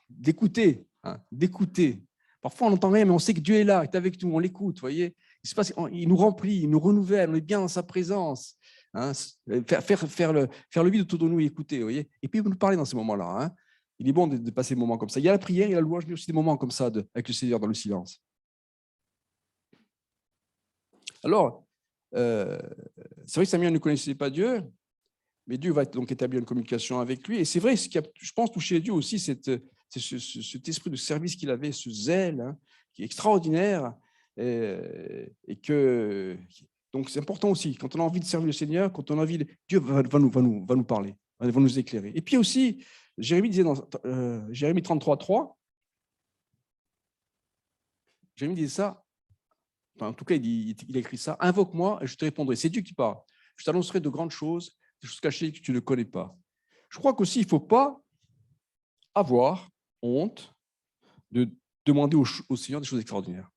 d'écouter, hein, d'écouter. Parfois, on n'entend rien, mais on sait que Dieu est là, il est avec nous, on l'écoute, voyez. Il nous remplit, il nous renouvelle, on est bien dans sa présence. Hein, faire le vide autour de nous et écouter, voyez. Et puis, il nous parler dans ces moments-là. Hein. Il est bon de passer des moments comme ça. Il y a la prière, il y a la louange, mais aussi des moments comme ça avec le Seigneur dans le silence. Alors, c'est vrai que Samuel ne connaissait pas Dieu, mais Dieu va donc établir une communication avec lui. Et c'est vrai, ce qui a, je pense, touché Dieu aussi, c'est cet esprit de service qu'il avait, ce zèle, hein, qui est extraordinaire. Donc, c'est important aussi, quand on a envie de servir le Seigneur, quand on a envie, Dieu va nous parler, va nous éclairer. Et puis aussi, Jérémie disait dans Jérémie 33:3, Jérémie disait ça, en tout cas, il a écrit ça, « Invoque-moi et je te répondrai ». C'est Dieu qui parle. « Je t'annoncerai de grandes choses, des choses cachées que tu ne connais pas ». Je crois qu'aussi, il ne faut pas avoir honte de demander au Seigneur des choses extraordinaires.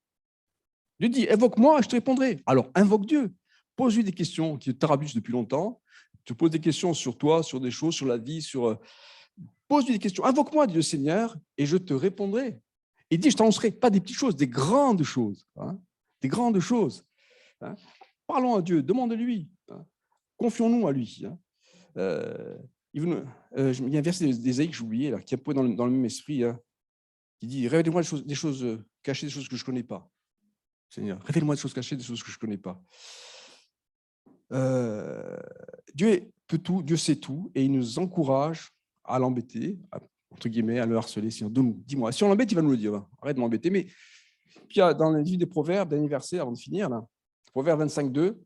Dieu dit, invoque-moi et je te répondrai. Alors, invoque Dieu. Pose-lui des questions qui te tarabutent depuis longtemps. Tu poses des questions sur toi, sur des choses, sur la vie, pose-lui des questions. Invoque-moi, dit le Seigneur, et je te répondrai. Et dit, je t'annoncerai pas des petites choses, des grandes choses. Hein, des grandes choses. Hein. Parlons à Dieu, demande-lui. Hein. Confions-nous à lui. Hein. Il y a un verset d'Ésaïe que j'ai oublié, là, qui est un peu dans le même esprit, hein, qui dit, révèle-moi des choses cachées, des choses que je ne connais pas. Seigneur, révèle-moi des choses cachées, des choses que je ne connais pas. Dieu peut tout, Dieu sait tout, et il nous encourage à l'embêter, entre guillemets, à le harceler. Seigneur, dis-moi. Si on l'embête, il va nous le dire. Hein. Arrête de m'embêter. Mais puis, dans le livre des Proverbes, dernier verset, avant de finir, là, Proverbes 25:2,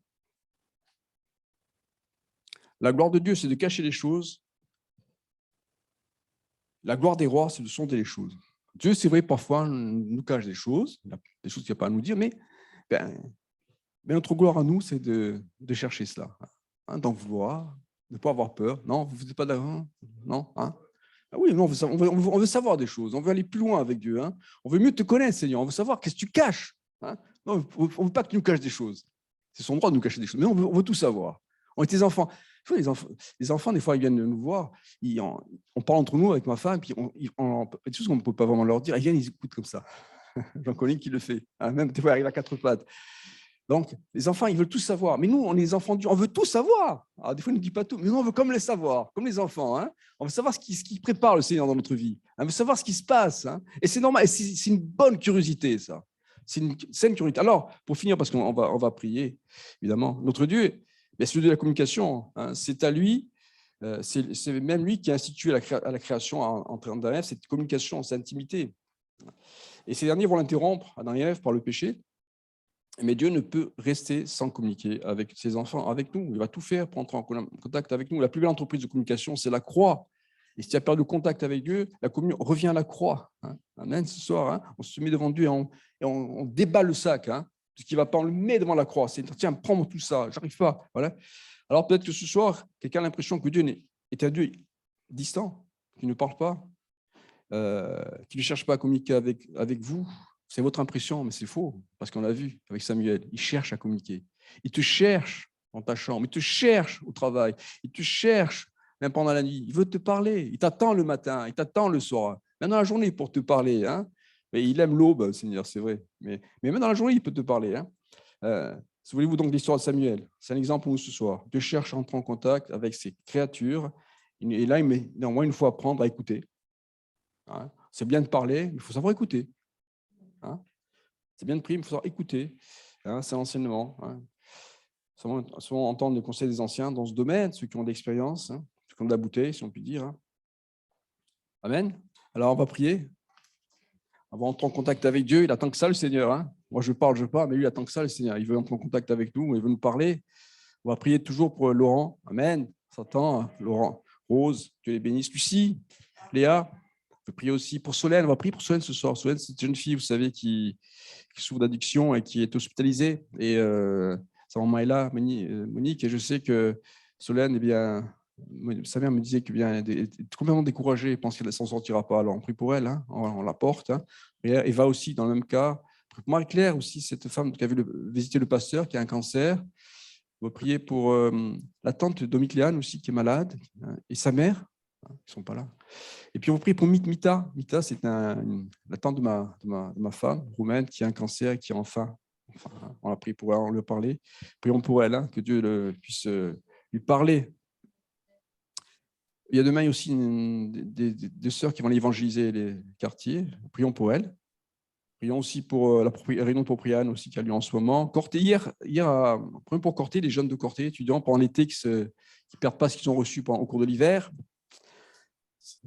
la gloire de Dieu, c'est de cacher les choses. La gloire des rois, c'est de sonder les choses. Dieu, c'est vrai, parfois, nous cache des choses qu'il n'y a pas à nous dire, mais notre gloire à nous, c'est de chercher cela, hein, d'en vouloir, de ne pas avoir peur. Non, vous n'êtes pas d'accord? Non, hein? Ah oui, non, on veut savoir des choses, on veut aller plus loin avec Dieu. Hein? On veut mieux te connaître, Seigneur, on veut savoir qu'est-ce que tu caches. Hein? Non, on ne veut pas que tu nous caches des choses. C'est son droit de nous cacher des choses, mais on veut tout savoir. On est tes enfants. Les enfants, des fois, ils viennent nous voir, on parle entre nous avec ma femme, puis des choses qu'on ne peut pas vraiment leur dire, ils viennent, ils écoutent comme ça. J'en connais qui le fait, hein, même des fois, il arrive à quatre pattes. Donc, les enfants, ils veulent tout savoir. Mais nous, on est les enfants on veut tout savoir. Alors, des fois, ils ne nous disent pas tout, mais nous, on veut comme les savoir, comme les enfants. Hein. On veut savoir ce qui prépare le Seigneur dans notre vie. On veut savoir ce qui se passe. Hein. Et c'est normal. Et c'est une bonne curiosité, ça. C'est une saine curiosité. Alors, pour finir, parce qu'on va prier, évidemment, notre Dieu, c'est celui de la communication. Hein. C'est à lui, c'est même lui qui a institué la création entre Adam et Ève, cette communication, cette intimité. Et ces derniers vont l'interrompre, Adam et Ève, par le péché. Mais Dieu ne peut rester sans communiquer avec ses enfants, avec nous. Il va tout faire pour entrer en contact avec nous. La plus belle entreprise de communication, c'est la croix. Et si tu as perdu le contact avec Dieu, la communion revient à la croix. Hein. Amen, ce soir, hein, on se met devant Dieu et on déballe le sac. Hein. Ce qui ne va pas, on le met devant la croix. C'est tiens, prends-moi tout ça, j'arrive pas. Voilà. Alors peut-être que ce soir, quelqu'un a l'impression que Dieu est un Dieu distant, qui ne parle pas, qui ne cherche pas à communiquer avec vous. C'est votre impression, mais c'est faux, parce qu'on l'a vu avec Samuel. Il cherche à communiquer. Il te cherche dans ta chambre, il te cherche au travail, il te cherche même pendant la nuit. Il veut te parler, il t'attend le matin, il t'attend le soir, même dans la journée pour te parler. Hein. Mais il aime l'aube, Seigneur, c'est vrai. Mais même dans la journée, il peut te parler. Hein. Souvenez-vous donc de l'histoire de Samuel. C'est un exemple pour nous ce soir. Dieu cherche à entrer en contact avec ses créatures. Et là, il met néanmoins une fois apprendre à écouter. Hein. C'est bien de parler, mais il faut savoir écouter. Hein. C'est bien de prier, mais il faut savoir écouter. Hein. C'est l'enseignement. Hein. Souvent entendre les conseils des anciens dans ce domaine, ceux qui ont de l'expérience, hein, ceux qui ont de la bouteille, si on peut dire. Hein. Amen. Alors, on va prier. On va entrer en contact avec Dieu. Il attend que ça, le Seigneur. Hein. Moi, je parle, mais lui, il attend que ça, le Seigneur. Il veut entrer en contact avec nous, il veut nous parler. On va prier toujours pour Laurent. Amen. Satan, Laurent, Rose, Dieu les bénisse. Lucie, Léa. On peut prier aussi pour Solène. On va prier pour Solène ce soir. Solène, c'est une jeune fille, vous savez, qui souffre d'addiction et qui est hospitalisée. Et sa maman est là, Monique, et je sais que Solène, eh bien, sa mère me disait qu'elle est complètement découragée, elle pense qu'elle ne s'en sortira pas. Alors, on prie pour elle, hein, on la porte. Hein. Et Eva aussi, dans le même cas. Marie-Claire aussi, cette femme qui a visité le pasteur, qui a un cancer. On va prier pour la tante Domicléane aussi, qui est malade, hein, et sa mère, hein, qui ne sont pas là. Et puis, on prie pour Mita. Mita, c'est la tante de ma femme, roumaine, qui a un cancer et qui enfin, on a prié pour elle, on lui a parlé. Prions pour elle, hein, que Dieu puisse lui parler. Il y a demain aussi des sœurs qui vont aller évangéliser les quartiers. Prions pour elles. Prions aussi pour la réunion de Propriane aussi qui a lieu en ce moment. Corté, hier prions pour Corté, les jeunes de Corté, étudiants pendant l'été qui ne perdent pas ce qu'ils ont reçu au cours de l'hiver.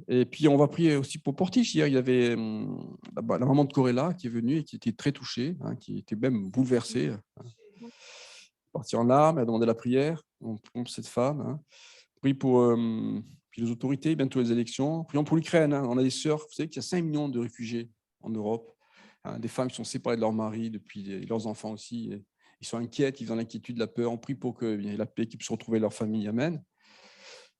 Et puis, on va prier aussi pour Portiche. Hier, il y avait la maman de Corella qui est venue et qui était très touchée, hein, qui était même bouleversée. Hein. Partie en larmes, elle a demandé la prière. On prie pour cette femme. Hein. On prie pour puis les autorités, bientôt les élections. Prions pour l'Ukraine. Hein. On a des sœurs. Vous savez qu'il y a 5 millions de réfugiés en Europe. Hein, des femmes qui sont séparées de leur mari, depuis leurs enfants aussi. Et ils sont inquiètes, ils ont l'inquiétude, la peur. On prie pour qu'il y ait la paix, qu'ils puissent retrouver leur famille. Amen.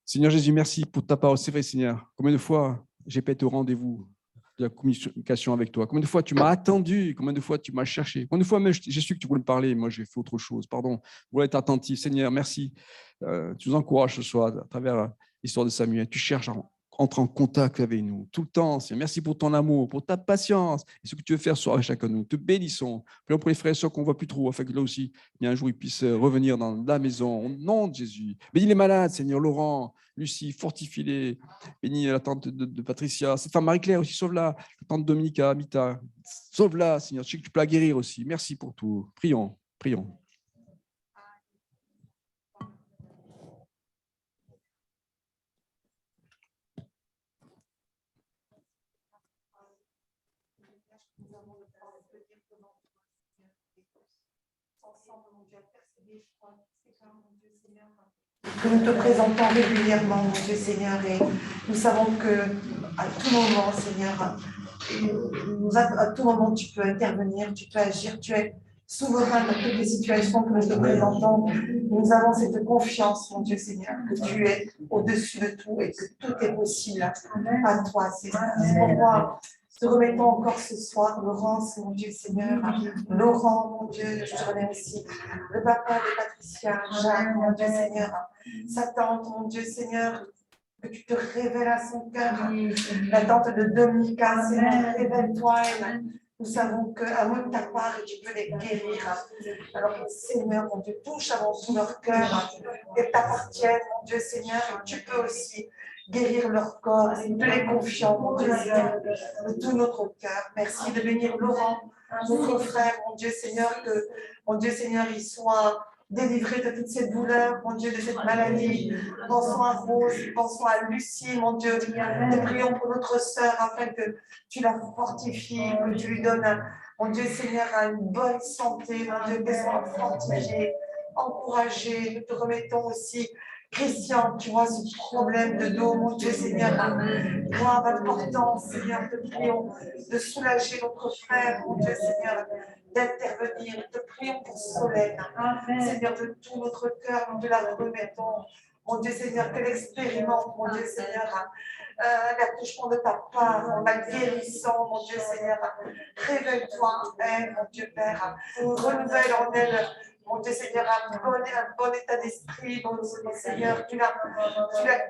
Seigneur Jésus, merci pour ta parole. C'est vrai, Seigneur. Combien de fois j'ai pas été au rendez-vous de la communication avec toi? Combien de fois tu m'as attendu? Combien de fois tu m'as cherché? Combien de fois même j'ai su que tu voulais me parler? Moi, j'ai fait autre chose. Pardon. Je voulais être attentif. Seigneur, merci. Tu nous encourages ce soir à travers l'histoire de Samuel. Tu cherches à entrer en contact avec nous tout le temps. Seigneur. Merci pour ton amour, pour ta patience et ce que tu veux faire ce soir avec chacun de nous. Te bénissons. Prions pour les frères et sœurs qu'on ne voit plus trop, afin que là aussi, il y a un jour, ils puissent revenir dans la maison. Au nom de Jésus. Bénis les malades, Seigneur. Laurent, Lucie, fortifie-les. Bénis la tante de Patricia. Cette femme Marie-Claire aussi, sauve-la. La tante Dominica, Mita. Sauve-la, Seigneur. Je sais que tu peux la guérir aussi. Merci pour tout. Prions, prions. Que nous te présentons régulièrement, mon Dieu Seigneur, et nous savons que à tout moment, Seigneur, à tout moment tu peux intervenir, tu peux agir, tu es souverain de toutes les situations que nous te présentons. Nous avons cette confiance, mon Dieu Seigneur, que tu es au-dessus de tout et que tout est possible à toi, Seigneur. C'est pourquoi te remettons encore ce soir, Laurence, mon Dieu Seigneur, Laurent, mon Dieu, je te remets aussi, le papa de Patricia, Jacques, mon Dieu Seigneur, sa tante, mon Dieu Seigneur, que tu te révèles à son cœur, la tante de Dominica, Seigneur, révèle-toi, Nous savons qu'un mot de ta part et tu peux les guérir. Alors, Seigneur, mon Dieu, touche avant tout leur cœur, qu'elles t'appartiennent, mon Dieu, Seigneur, et tu peux aussi guérir leur corps, et te les confions, mon Dieu, Seigneur, de tout notre cœur. Merci de bénir Laurent, notre frère, mon Dieu, Seigneur, que, mon Dieu, Seigneur, il soit délivré de toute cette douleur, mon Dieu, de cette maladie. Pensons à Rose, pensons à Lucie, mon Dieu. Nous prions pour notre sœur afin que tu la fortifies, que tu lui donnes, mon Dieu, Seigneur, une bonne santé, mon Dieu, qu'elle soit fortifiée, encouragée. Nous te remettons aussi Christian, tu vois ce problème de dos, mon Dieu, Seigneur, grave importance, Seigneur, te prions de soulager notre frère, mon Dieu, Seigneur, d'intervenir. Te prions pour Solène, Seigneur, de tout notre cœur, nous te la remettons. Mon Dieu, Seigneur, qu'elle expérimente, mon Dieu, Seigneur, l'attouchement de ta part, en la guérissant, mon Dieu, Seigneur. Révèle-toi en elle, mon Dieu, Père. Renouvelle en elle, mon Dieu, Seigneur, un bon état d'esprit, mon Seigneur. Tu l'as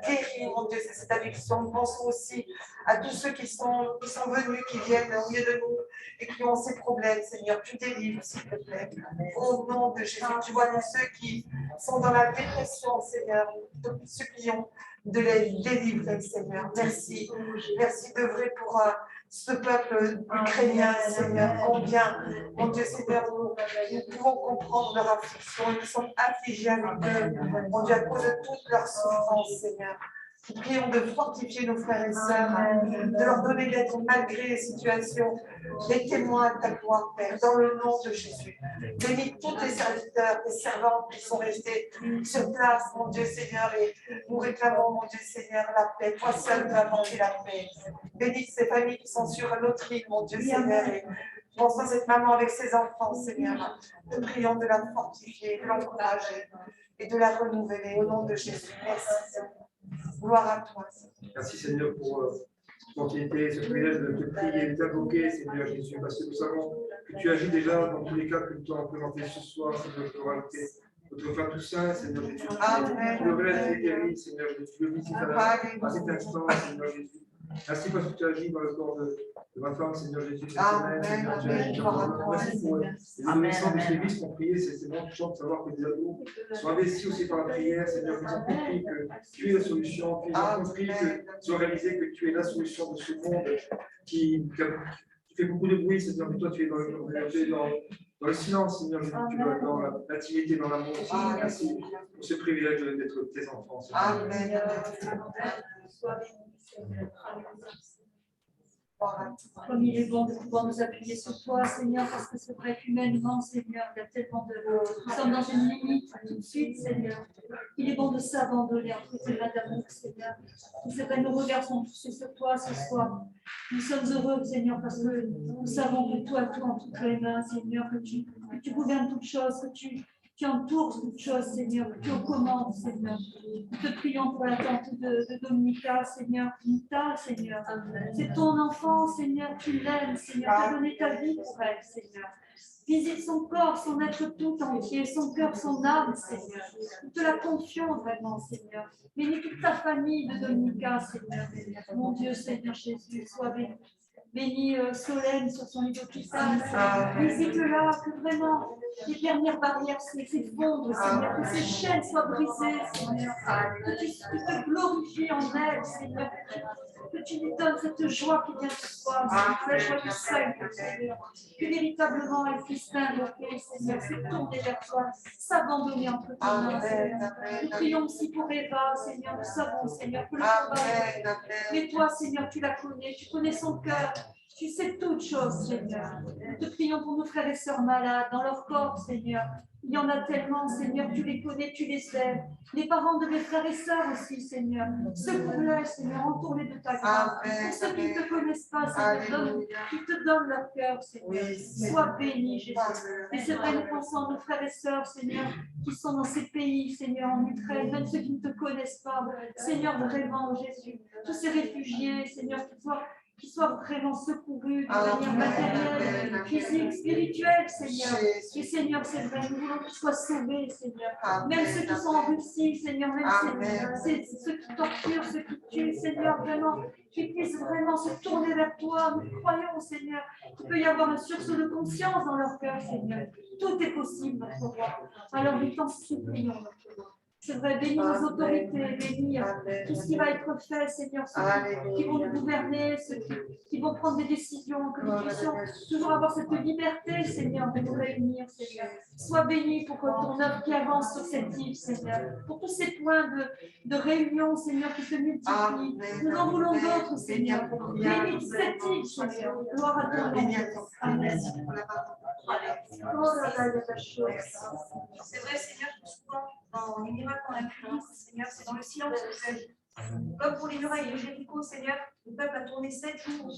guéri, mon Dieu, c'est cette addiction. Nous pensons aussi à tous ceux qui sont venus, qui viennent au milieu de nous et qui ont ces problèmes, Seigneur. Tu délivres, s'il te plaît. Au nom de Jésus, tu vois tous ceux qui sont dans la dépression, Seigneur. Nous te supplions de les délivrer, Seigneur. Merci. Merci d'œuvrer pour ce peuple ukrainien, Seigneur. Combien, mon Dieu, Seigneur, nous pouvons comprendre leur affliction. Nous sommes affligés avec eux, mon Dieu, à cause de toute leur souffrance, Seigneur. Nous prions de fortifier nos frères et sœurs, de leur donner d'être, malgré les situations, des témoins de ta gloire, Père, dans le nom de Jésus. Bénis tous les serviteurs, les servantes qui sont restés sur place, mon Dieu Seigneur, et nous réclamons, mon Dieu Seigneur, la paix. Toi seul peux apporter la paix. Bénis ces familles qui sont sur l'autre île, mon Dieu Seigneur, et pensons à cette maman avec ses enfants, Seigneur. Nous prions de la fortifier, de l'encourager et de la renouveler au nom de Jésus. Merci, Seigneur. Gloire à toi. Merci Seigneur pour l'opportunité, ce privilège de te prier, de t'invoquer, Seigneur Jésus, parce que nous savons que tu agis déjà dans tous les cas que nous t'avons présentés ce soir, Seigneur, pour rajouter notre frère Toussaint, Seigneur Jésus. Tu le relèves et guéris, Seigneur Jésus. Tu le visites à cet instant, Seigneur Jésus. Merci parce que tu agis dans le corps de ma femme, Seigneur Jésus. Merci pour les adolescents de service qui ont prié. C'est vraiment touchant de savoir que des ados sont investis aussi par la prière, Seigneur. Ils ont compris que tu es la solution. Ils ont compris qu'ils ont réalisé que tu es la solution de ce monde qui fait beaucoup de bruit, Seigneur. Mais toi, tu es dans le silence, Seigneur Jésus. Tu es dans l'intimité, dans l'amour. Merci pour ce privilège d'être tes enfants, Seigneur. Amen. Comme il est bon de pouvoir nous appuyer sur toi, Seigneur, parce que c'est vrai qu'humainement, Seigneur, il y a tellement de... Nous sommes dans une limite tout de suite, Seigneur. Il est bon de s'abandonner entre tes mains d'amour, Seigneur. C'est vrai, nous regardons tous sur toi ce soir. Nous sommes heureux, Seigneur, parce que nous savons que toi, tu en toutes les mains, Seigneur, que tu gouvernes toutes choses, que tu entoures toutes choses, Seigneur, que tu aux commandes, Seigneur. Nous te prions pour l'attente de Dominica, Seigneur. Nita, Seigneur. C'est ton enfant, Seigneur, tu l'aimes, Seigneur. Tu as donné ta vie pour elle, Seigneur. Visite son corps, son être tout entier, son cœur, son âme, Seigneur. Nous te la confions vraiment, Seigneur. Bénis toute ta famille de Dominica, Seigneur. Mon Dieu, Seigneur Jésus, sois béni. Bénis Solène sur son lit d'hôpital. Visite-la, que vraiment les dernières barrières s'effondrent, Seigneur. Que ces chaînes soient brisées, Seigneur. Que tu te glorifies en elle, Seigneur. Que tu lui donnes cette joie qui vient de toi, la joie du Seigneur, Seigneur. Que véritablement elle puisse t'invoquer, Seigneur, se tourner vers toi, s'abandonner entre tes mains, Seigneur. Nous prions aussi pour Eva, Seigneur. Nous savons, Seigneur, que le combat. Mais toi, Seigneur, tu la connais, tu connais son cœur. Tu sais toutes choses, Seigneur. Nous te prions pour nos frères et sœurs malades, dans leur corps, Seigneur. Il y en a tellement, Seigneur, tu les connais, tu les aimes. Les parents de mes frères et sœurs aussi, Seigneur. Secours-les, Seigneur, entoure-les de ta grâce. Pour ceux qui ne te connaissent pas, Seigneur, qui te donnent leur cœur, Seigneur. Sois béni, Jésus. Et c'est vrai, nous pensons à nos frères et sœurs, Seigneur, qui sont dans ces pays, Seigneur, en Ukraine, même ceux qui ne te connaissent pas. Seigneur, vraiment, Jésus, tous ces réfugiés, Seigneur, qu'ils soient vraiment secourus de manière matérielle, physique, spirituelle, Seigneur. Et Seigneur, c'est vrai, nous voulons qu'ils soient sauvés, Seigneur. Même ceux qui sont en Russie, Seigneur, même ceux qui torturent, ceux qui tuent, Seigneur, vraiment, qu'ils puissent vraiment se tourner vers toi. Nous croyons, Seigneur, qu'il peut y avoir un sursaut de conscience dans leur cœur, Seigneur. Tout est possible, notre roi. Alors nous t'en supplions, notre roi. C'est vrai, bénis nos autorités, bénis tout ce qui va être fait, Seigneur, ceux qui vont nous gouverner, ceux qui vont prendre des décisions, que nous puissions toujours avoir cette liberté, Seigneur, de nous réunir, Seigneur. Sois béni pour que ton œuvre qui avance sur cette île, Seigneur, pour tous ces points de réunion, Seigneur, qui se multiplient. Nous en voulons d'autres, Seigneur. Bénis cette île, Seigneur. Gloire à ton nom. Amen. C'est vrai, Seigneur, que souvent, dans les miracles qu'on a pu, Seigneur, c'est dans le silence que tu agis. Comme pour les murailles de Jéricho, Seigneur, le peuple a tourné 7 jours.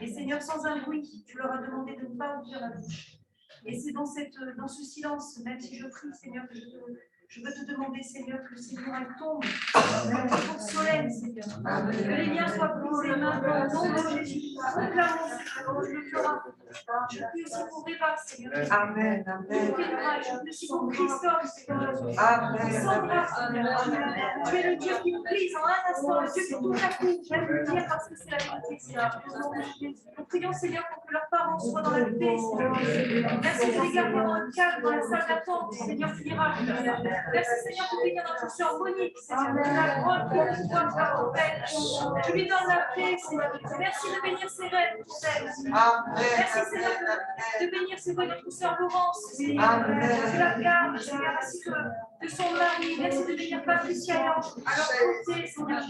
Et Seigneur, sans un bruit, tu leur as demandé de ne pas ouvrir la bouche. Et c'est dans ce silence, même si je prie, Seigneur, que je veux te demander, Seigneur, que ces murailles tombent d'un jour solennel, Seigneur. Que les liens soient brisés maintenant, au nom de Jésus. Proclamons, Seigneur, je le ferai. Je prie aussi pour Réva, Seigneur. Amen, amen. Je prie aussi pour Christophe, Seigneur. Amen. Sandra, Seigneur. Tu es le Dieu qui brise en un instant, le Dieu qui tout à coup, je vais le dire parce que c'est la vérité, Seigneur. Nous prions, Seigneur, pour que leurs parents soient dans la paix, Seigneur. Merci de les garder dans le calme, dans la salle d'attente, Seigneur, miracle. Merci, Seigneur, pour bénir notre soeur Monique, Seigneur. La grande pouvoir de la tempête. Tu lui donnes la paix, Seigneur. Merci de bénir ses rêves pour elle. Merci, Seigneur, de bénir ses voix, notre soeur Laurence. Tu la gardes, Seigneur, ainsi que de son mari. Merci de bénir Patricia à leur côté, Seigneur.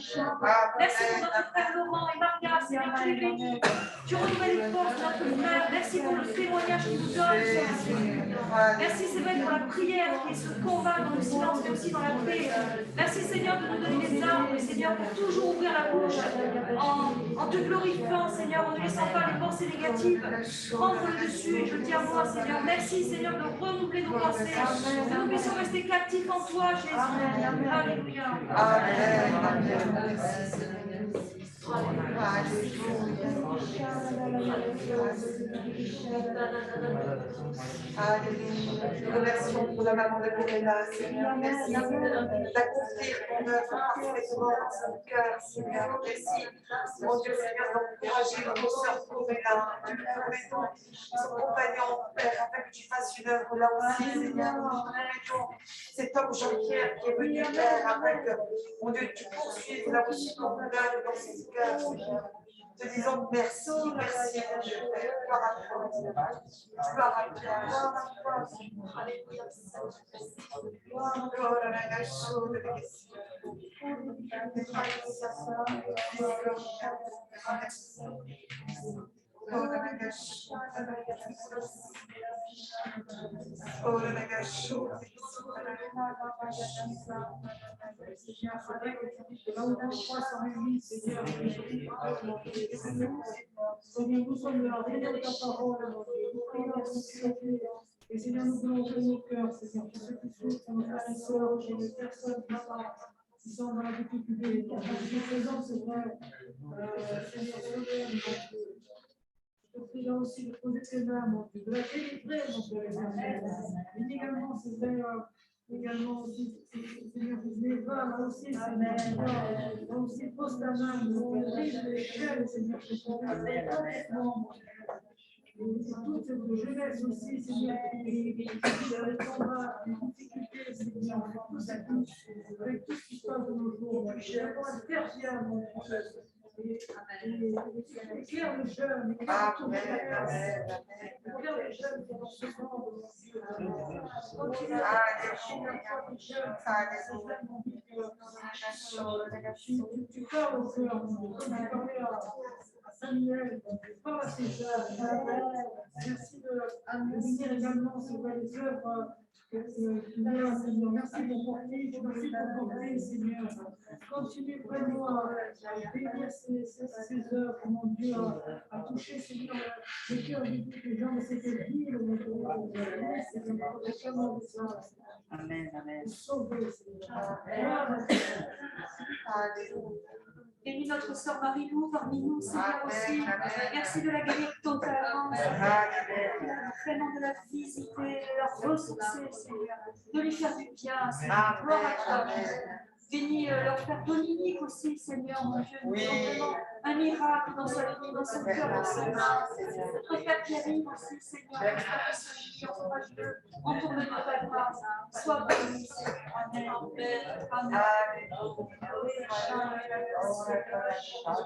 Merci pour notre frère Laurent et Maria, Seigneur, tu les bénis. Tu renouvelles les forces de notre frère. Merci pour le témoignage qu'il nous donne, Seigneur. Merci, c'est vrai, pour la prière qui est ce combat dans le silence, mais aussi dans la paix. Merci, Seigneur, de nous donner les armes, Seigneur, pour toujours ouvrir la bouche en te glorifiant, Seigneur, en ne laissant pas les pensées négatives prendre le dessus. Et je dis à moi, Seigneur, merci, Seigneur, de renouveler nos pensées, que nous puissions rester captifs en toi, Jésus. Alléluia. Nous remercions pour la maman de Coréla, Seigneur. Merci d'accomplir ton œuvre parfaitement dans son cœur, Seigneur. Merci, mon Dieu, Seigneur, d'encourager notre sœur Coréla. Nous te remettons son compagnon, Père, afin que tu fasses une œuvre là aussi, Seigneur. Nous te remettons cet homme Jean-Pierre qui est venu, Père, afin que, mon Dieu, tu poursuives là aussi ton œuvre dans son cœur, Seigneur. Te disons merci, merci, mon Dieu, Père. Gloire à toi, gloire à toi. Seigneur, nous sommes là, de ta parole, nous prions et Seigneur, nous voulons ouvrir nos cœurs, Seigneur, pour ceux qui souffrent, nos frères et sœurs, pour les personnes qui sont dans la difficulté, qui sont présentes, c'est vrai, Seigneur, je te prie aussi de poser tes mains, mon Dieu, de la délivrer, mon Dieu, et également, c'est vrai, également aussi, Seigneur, les va là aussi, Seigneur, là aussi, pose ta main, brise les chaînes, Seigneur, je te prie, complètement, mon Dieu. Et toute cette jeunesse aussi, Seigneur, qui dans les combats, les difficultés, Seigneur, avec tout ce qui se passe de nos jours, vraiment intervient, mon Dieu. Et éclaire le jeune, éclaire tout le éclaire les jeunes qui ont ce monde, mon Dieu. Continue à les jeunes, tu parles au cœur, mon Dieu, comme tu parlais à Samuel, parle à ces jeunes. Merci de venir également sur les œuvres Seigneur. Merci pour porter, Seigneur. Continue vraiment à bénir ces œuvres, mon Dieu, à toucher, Seigneur, le cœur de tous les gens de cette ville, Seigneur. Amen, amen. Sauver, Seigneur. Bénis notre sœur Marie-Lou parmi nous, Seigneur aussi. Merci de la guérir totalement, vraiment de la visiter, de la ressourcer, Seigneur, de lui faire du bien, Seigneur. Gloire à toi, Jésus. Bénis leur frère Dominique aussi, Seigneur, mon Dieu. Nous demandons vraiment un miracle dans sa vie, dans son cœur, dans son âme. Notre frère Pierre-Yves aussi, Seigneur, encourage-le, entoure-le de ta grâce. Sois béni, Seigneur. Amen. Amen.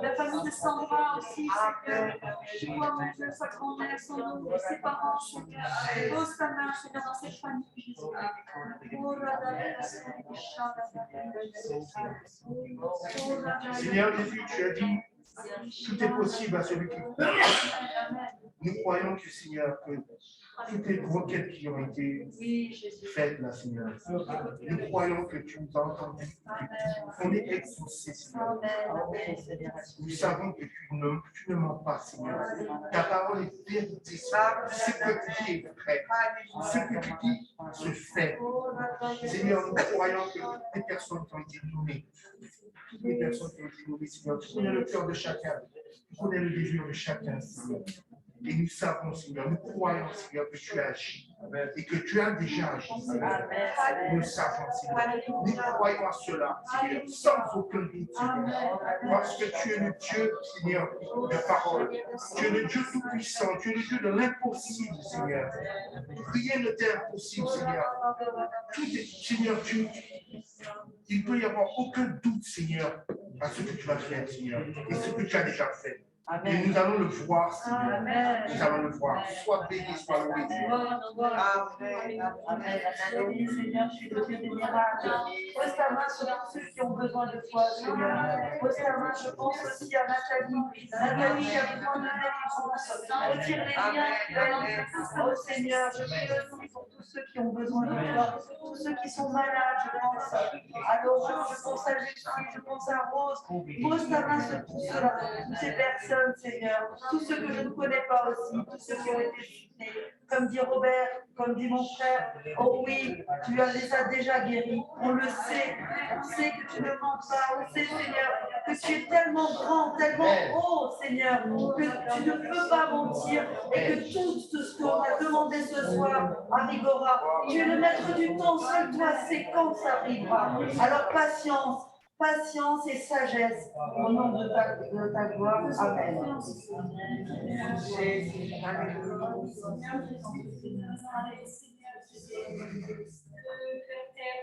La famille de Sandra aussi, Seigneur. Je vois, mon Dieu, sa grand-mère, son oncle et ses parents, Seigneur. Pose ta main, Seigneur, dans cette famille, Jésus. Seigneur Jésus, tu as dit, tout est possible à celui qui croit. Nous croyons que, Seigneur, que toutes les requêtes qui ont été faites là, Seigneur, nous croyons que tu nous as entendus, qu'on est exaucé, Seigneur. Nous savons que tu ne mens pas, Seigneur. Ta parole est vérité, Seigneur. Ce que tu dis est vrai. Ce que tu dis se fait. Seigneur, nous croyons que toutes les personnes qui ont été nommées, toutes les personnes qui ont été nommées, Seigneur, tu connais le cœur de chacun, tu connais le désir de chacun, Seigneur. Et nous savons, Seigneur, nous croyons, Seigneur, que tu as agi et que tu as déjà agi, Seigneur. Nous le savons, Seigneur. Nous croyons à cela, Seigneur, sans aucun doute, Seigneur. Parce que tu es le Dieu, Seigneur, de parole. Tu es le Dieu tout-puissant. Tu es le Dieu de l'impossible, Seigneur. Rien ne t'est impossible, Seigneur. Tout est, Seigneur, il ne peut y avoir aucun doute, Seigneur, à ce que tu vas faire, Seigneur, et ce que tu as déjà fait. Amen. Et nous allons le voir, Seigneur. Amen. Nous allons le voir. Sois béni, sois loué. Amen. Amen. Seigneur, tu es le Dieu des miracles. Pose ta main sur tous ceux qui ont besoin de toi, Seigneur. Pose ta main, je pense aussi à Nathalie. Nathalie qui a besoin de délivrance. Retire les liens. Oh Seigneur, je prie aussi pour tous ceux qui ont besoin de toi. Tous ceux qui sont malades, je pense à Laurent, je pense à Jésus, je pense à Rose. Pose ta main sur tous ceux-là, toutes ces personnes. Seigneur, tous ceux que je ne connais pas aussi, tous ceux qui ont été cités, comme dit Robert, comme dit mon frère, oh oui, tu les as déjà guéris, on le sait, on sait que tu ne mens pas, on sait, Seigneur, que tu es tellement grand, tellement haut, Seigneur, que tu ne peux pas mentir et que tout ce qu'on a demandé ce soir arrivera. Tu es le maître du temps, seul toi sais quand ça arrivera. Alors patience et sagesse au nom de ta gloire. Amen.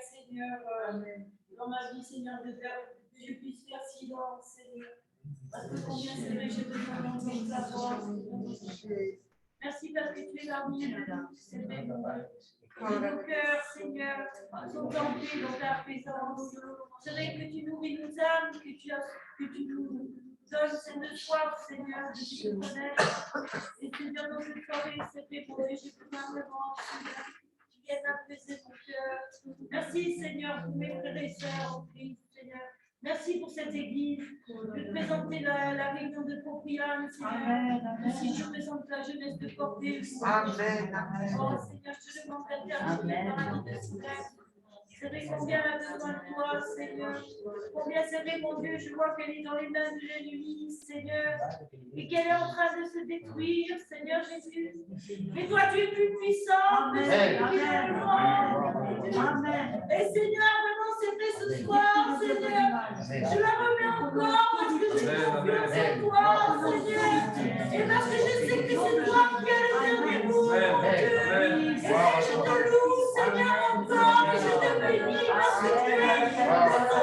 Seigneur, dans ma vie, Seigneur, que je puisse faire silence, Seigneur. Parce que combien c'est vrai, j'ai besoin d'entendre ta voix. Merci parce que tu es parmi nous, c'est vrai, mon Dieu. Que nos cœurs, Seigneur, sont tentés dans ta présence. C'est vrai que tu nourris nos âmes, que tu nous donnes cette soif, Seigneur, de te connaître. Et Seigneur, dans cette soirée, c'est vrai, mon Dieu, j'ai besoin vraiment, Seigneur, tu viennes apaiser mon cœur. Merci, Seigneur, pour mes frères et sœurs en Christ, Seigneur. Merci pour cette église, de te présenter la réunion de Propriane, Seigneur. Merci, je présente la jeunesse de Portée. Amen. Oh, Seigneur, je te demande d'intervenir dans la vie de Sylvestre. C'est vrai combien elle a besoin de toi, Seigneur. Combien c'est vrai, mon Dieu, je vois qu'elle est dans les mains de l'ennemi, Seigneur. Et qu'elle est en train de se détruire, Seigneur Jésus. Mais toi, tu es plus puissant. Amen. Et Seigneur, vraiment, c'est vrai ce soir, Seigneur. Je la remets encore parce que j'ai confiance en toi, Seigneur. Et parce que je sais que c'est toi qui as le dernier mot, mon Dieu. Et je te loue, Seigneur, encore. Et je te bénis parce que tu es le sauveur,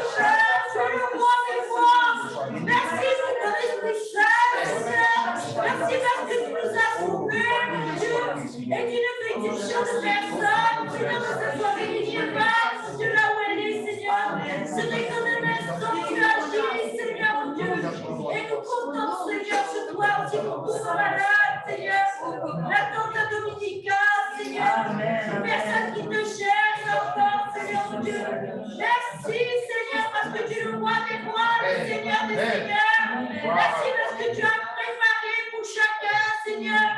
tu es le roi des rois. Merci pour ton Esprit Saint, Seigneur. Merci parce que tu nous as sauvés, mon Dieu. Et tu ne fais qu'une chose de personne. Seigneur, dans cette soirée, il n'y a pas de là où elle est, Seigneur. Ce n'est qu'en un instant que tu agis, Seigneur, mon Dieu. Et nous comptons, Seigneur, sur toi aussi pour tous nos malades, Seigneur. La tante Dominica, Seigneur. Personne qui te cherche encore, Seigneur, mon Dieu. Merci, Seigneur, parce que tu es le roi des rois, le Seigneur des seigneurs. Merci parce que tu as préparé pour chacun, Seigneur,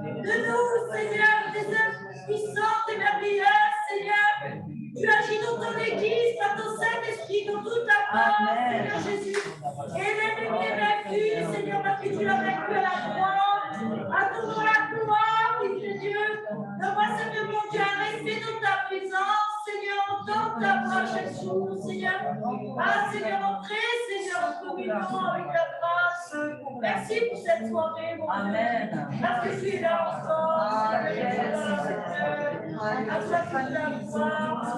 de nous, Seigneur, des œuvres puissantes et merveilleuses, Seigneur. Tu agis dans ton Église, par ton Saint-Esprit, dans toute ta force, Seigneur Jésus. Et les dans ta bras chaque jour, Seigneur. Ah, Seigneur, entrez, Seigneur, en communion avec ta grâce. Merci pour cette soirée, mon Dieu. Parce que tu es là encore. À toi toute la gloire.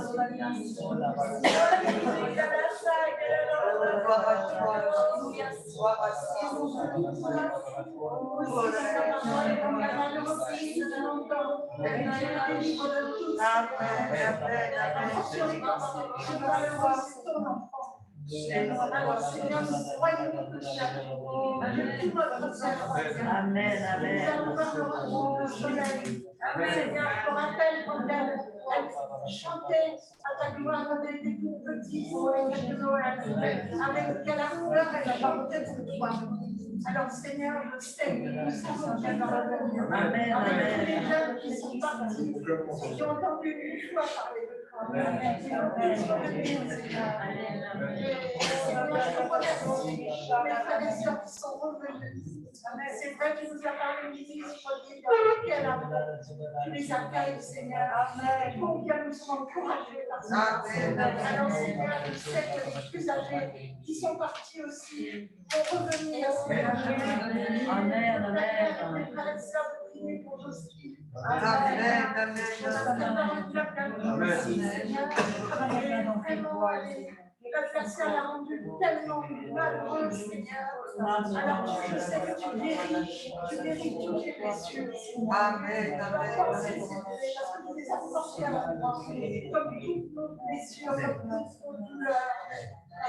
Amen, amen. Seigneur, je me rappelle quand elle chantait à ta gloire quand elle était toute petite pour les fêtes de Noël. Avec quelle ardeur elle a chanté pour toi. Alors Seigneur, je sais que nous sommes bien dans la communion. Amen. Avec tous les jeunes qui sont partis et qui ont entendu une fois parler de toi. Amen. Je remercie mes frères et sœurs qui sont revenus. C'est vrai que tu nous as parlé d'Église, avec quel amour tu les accueilles, Seigneur. Combien nous sommes encouragés par ça. Alors Seigneur, je sais que les plus âgés qui sont partis aussi vont revenir, Seigneur. Amen, amen. Les frères et sœurs de prier pour nos filles. Amen, amen. L'adversaire l'a rendu tellement malheureux, Seigneur. Alors, je sais que tu guéris toutes les blessures. Amen. Parce que tu les as portées à la croix, comme toutes nos blessures, comme toutes nos douleurs.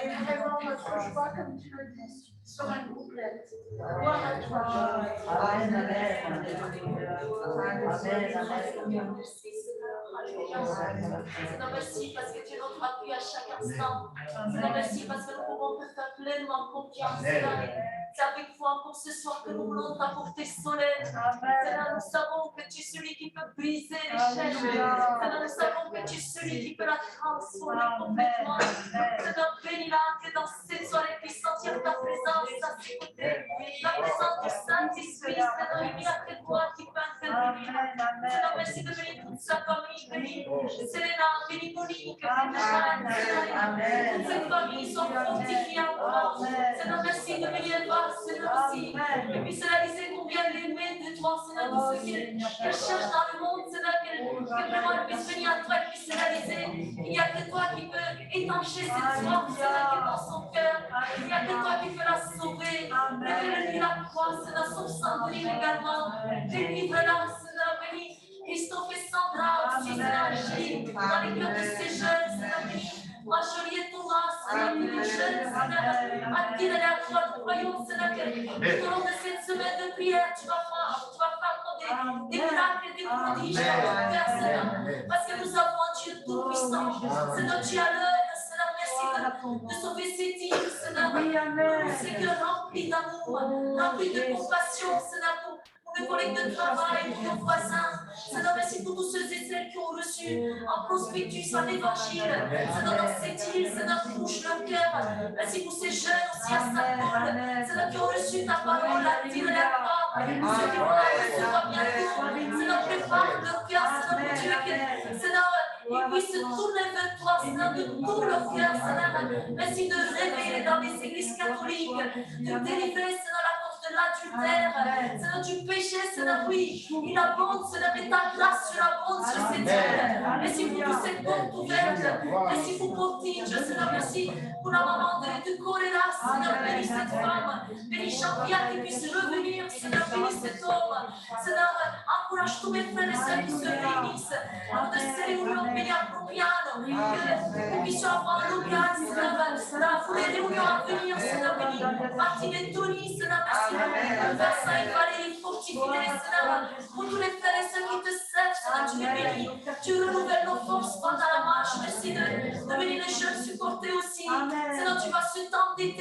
Et vraiment, notre joie, comme tu le dis, sera complète. Gloire à toi. Amen, amen. Seigneur, merci parce que tu es notre appui à chaque instant. Seigneur, merci parce que nous pouvons te faire pleinement confiance. C'est avec toi encore ce soir que nous voulons t'apporter soleil. Seigneur, nous savons que tu es celui qui peut briser les chaînes. Seigneur, nous savons que tu es celui qui peut la transformer complètement. Seigneur, bénis-la, que dans cette soirée puisse sentir ta présence, ta sécurité, la présence du Saint-Esprit. Seigneur, il n'y a que toi qui peux intervenir. Seigneur, merci de bénir toute sa famille. Bénis Selena, bénis Monique, bénis Jeanne. Toute cette famille sont fortifiées en toi. Seigneur, merci de bénir Eva, Seigneur aussi. Et puis c'est réaliser combien elle aimait de toi, Seigneur, de ce qu'elle cherche dans le monde, Seigneur, qu'elle vraiment elle puisse venir à toi et puisse se réaliser. Il n'y a que toi qui peux étancher cette soif, Seigneur, qui est dans son cœur. Il n'y a que toi qui peux la sauver. Révèle-lui la croix, Seigneur, son sang brille également. Délivre-la, Seigneur, bénis. Christophe et Sandra aussi, Seigneur, agis dans les cœurs de ces jeunes, Seigneur, bénis. Marjorie et Thomas, Seigneur, tous les jeunes, Seigneur, attire-les à toi, nous croyons, Seigneur, que tout au long de cette semaine de prière, tu vas faire des miracles et des prodiges dans notre cœur, Seigneur, parce que nous avons un Dieu tout-puissant. Seigneur, tu as l'œil, Seigneur, merci de sauver cette île, Seigneur, c'est que rempli d'amour, rempli de compassion, Seigneur, pour les collègues de travail, pour nos voisins. Seigneur, merci pour tous ceux et celles qui ont reçu un prospectus, un évangile. Seigneur, dans cette île, Seigneur, touche leur cœur. Merci pour ces jeunes aussi à Saint-Paul. Seigneur, qui ont reçu ta parole, attire la croix. Pour ceux qui vont la recevoir bientôt. Seigneur, prépare leur cœur, Seigneur, pour Dieu. Seigneur, ils puissent se tourner vers toi, Seigneur, de tout leur cœur, Seigneur. Merci de révéler dans les églises catholiques, de délivrer, Seigneur, la force de l'adultère, Seigneur, du péché, Seigneur, oui. Il abonde, Seigneur, et ta grâce abonde sur cette île. Merci pour toute cette porte ouverte. Merci pour Portige, Seigneur, merci pour la maman de choléra, Seigneur, bénis cette femme. Bénis Jean-Pierre qui puisse revenir, Seigneur, bénis cet homme. Seigneur, encourage tous mes frères et sœurs qui se réunissent lors de ces réunions bénies à Loupiane, que nous puissions avoir Loupiane, Seigneur, pour les réunions à venir, Seigneur, bénis. Martine et Tony, Seigneur, merci. Vincent et Valérie, fortifie-les, Seigneur, pour tous les frères et sœurs qui te servent, Seigneur, tu les bénis. Tu renouvelles nos forces pendant la marche. Merci de bénir les jeunes supportés aussi. Seigneur, tu vas ce temps d'été.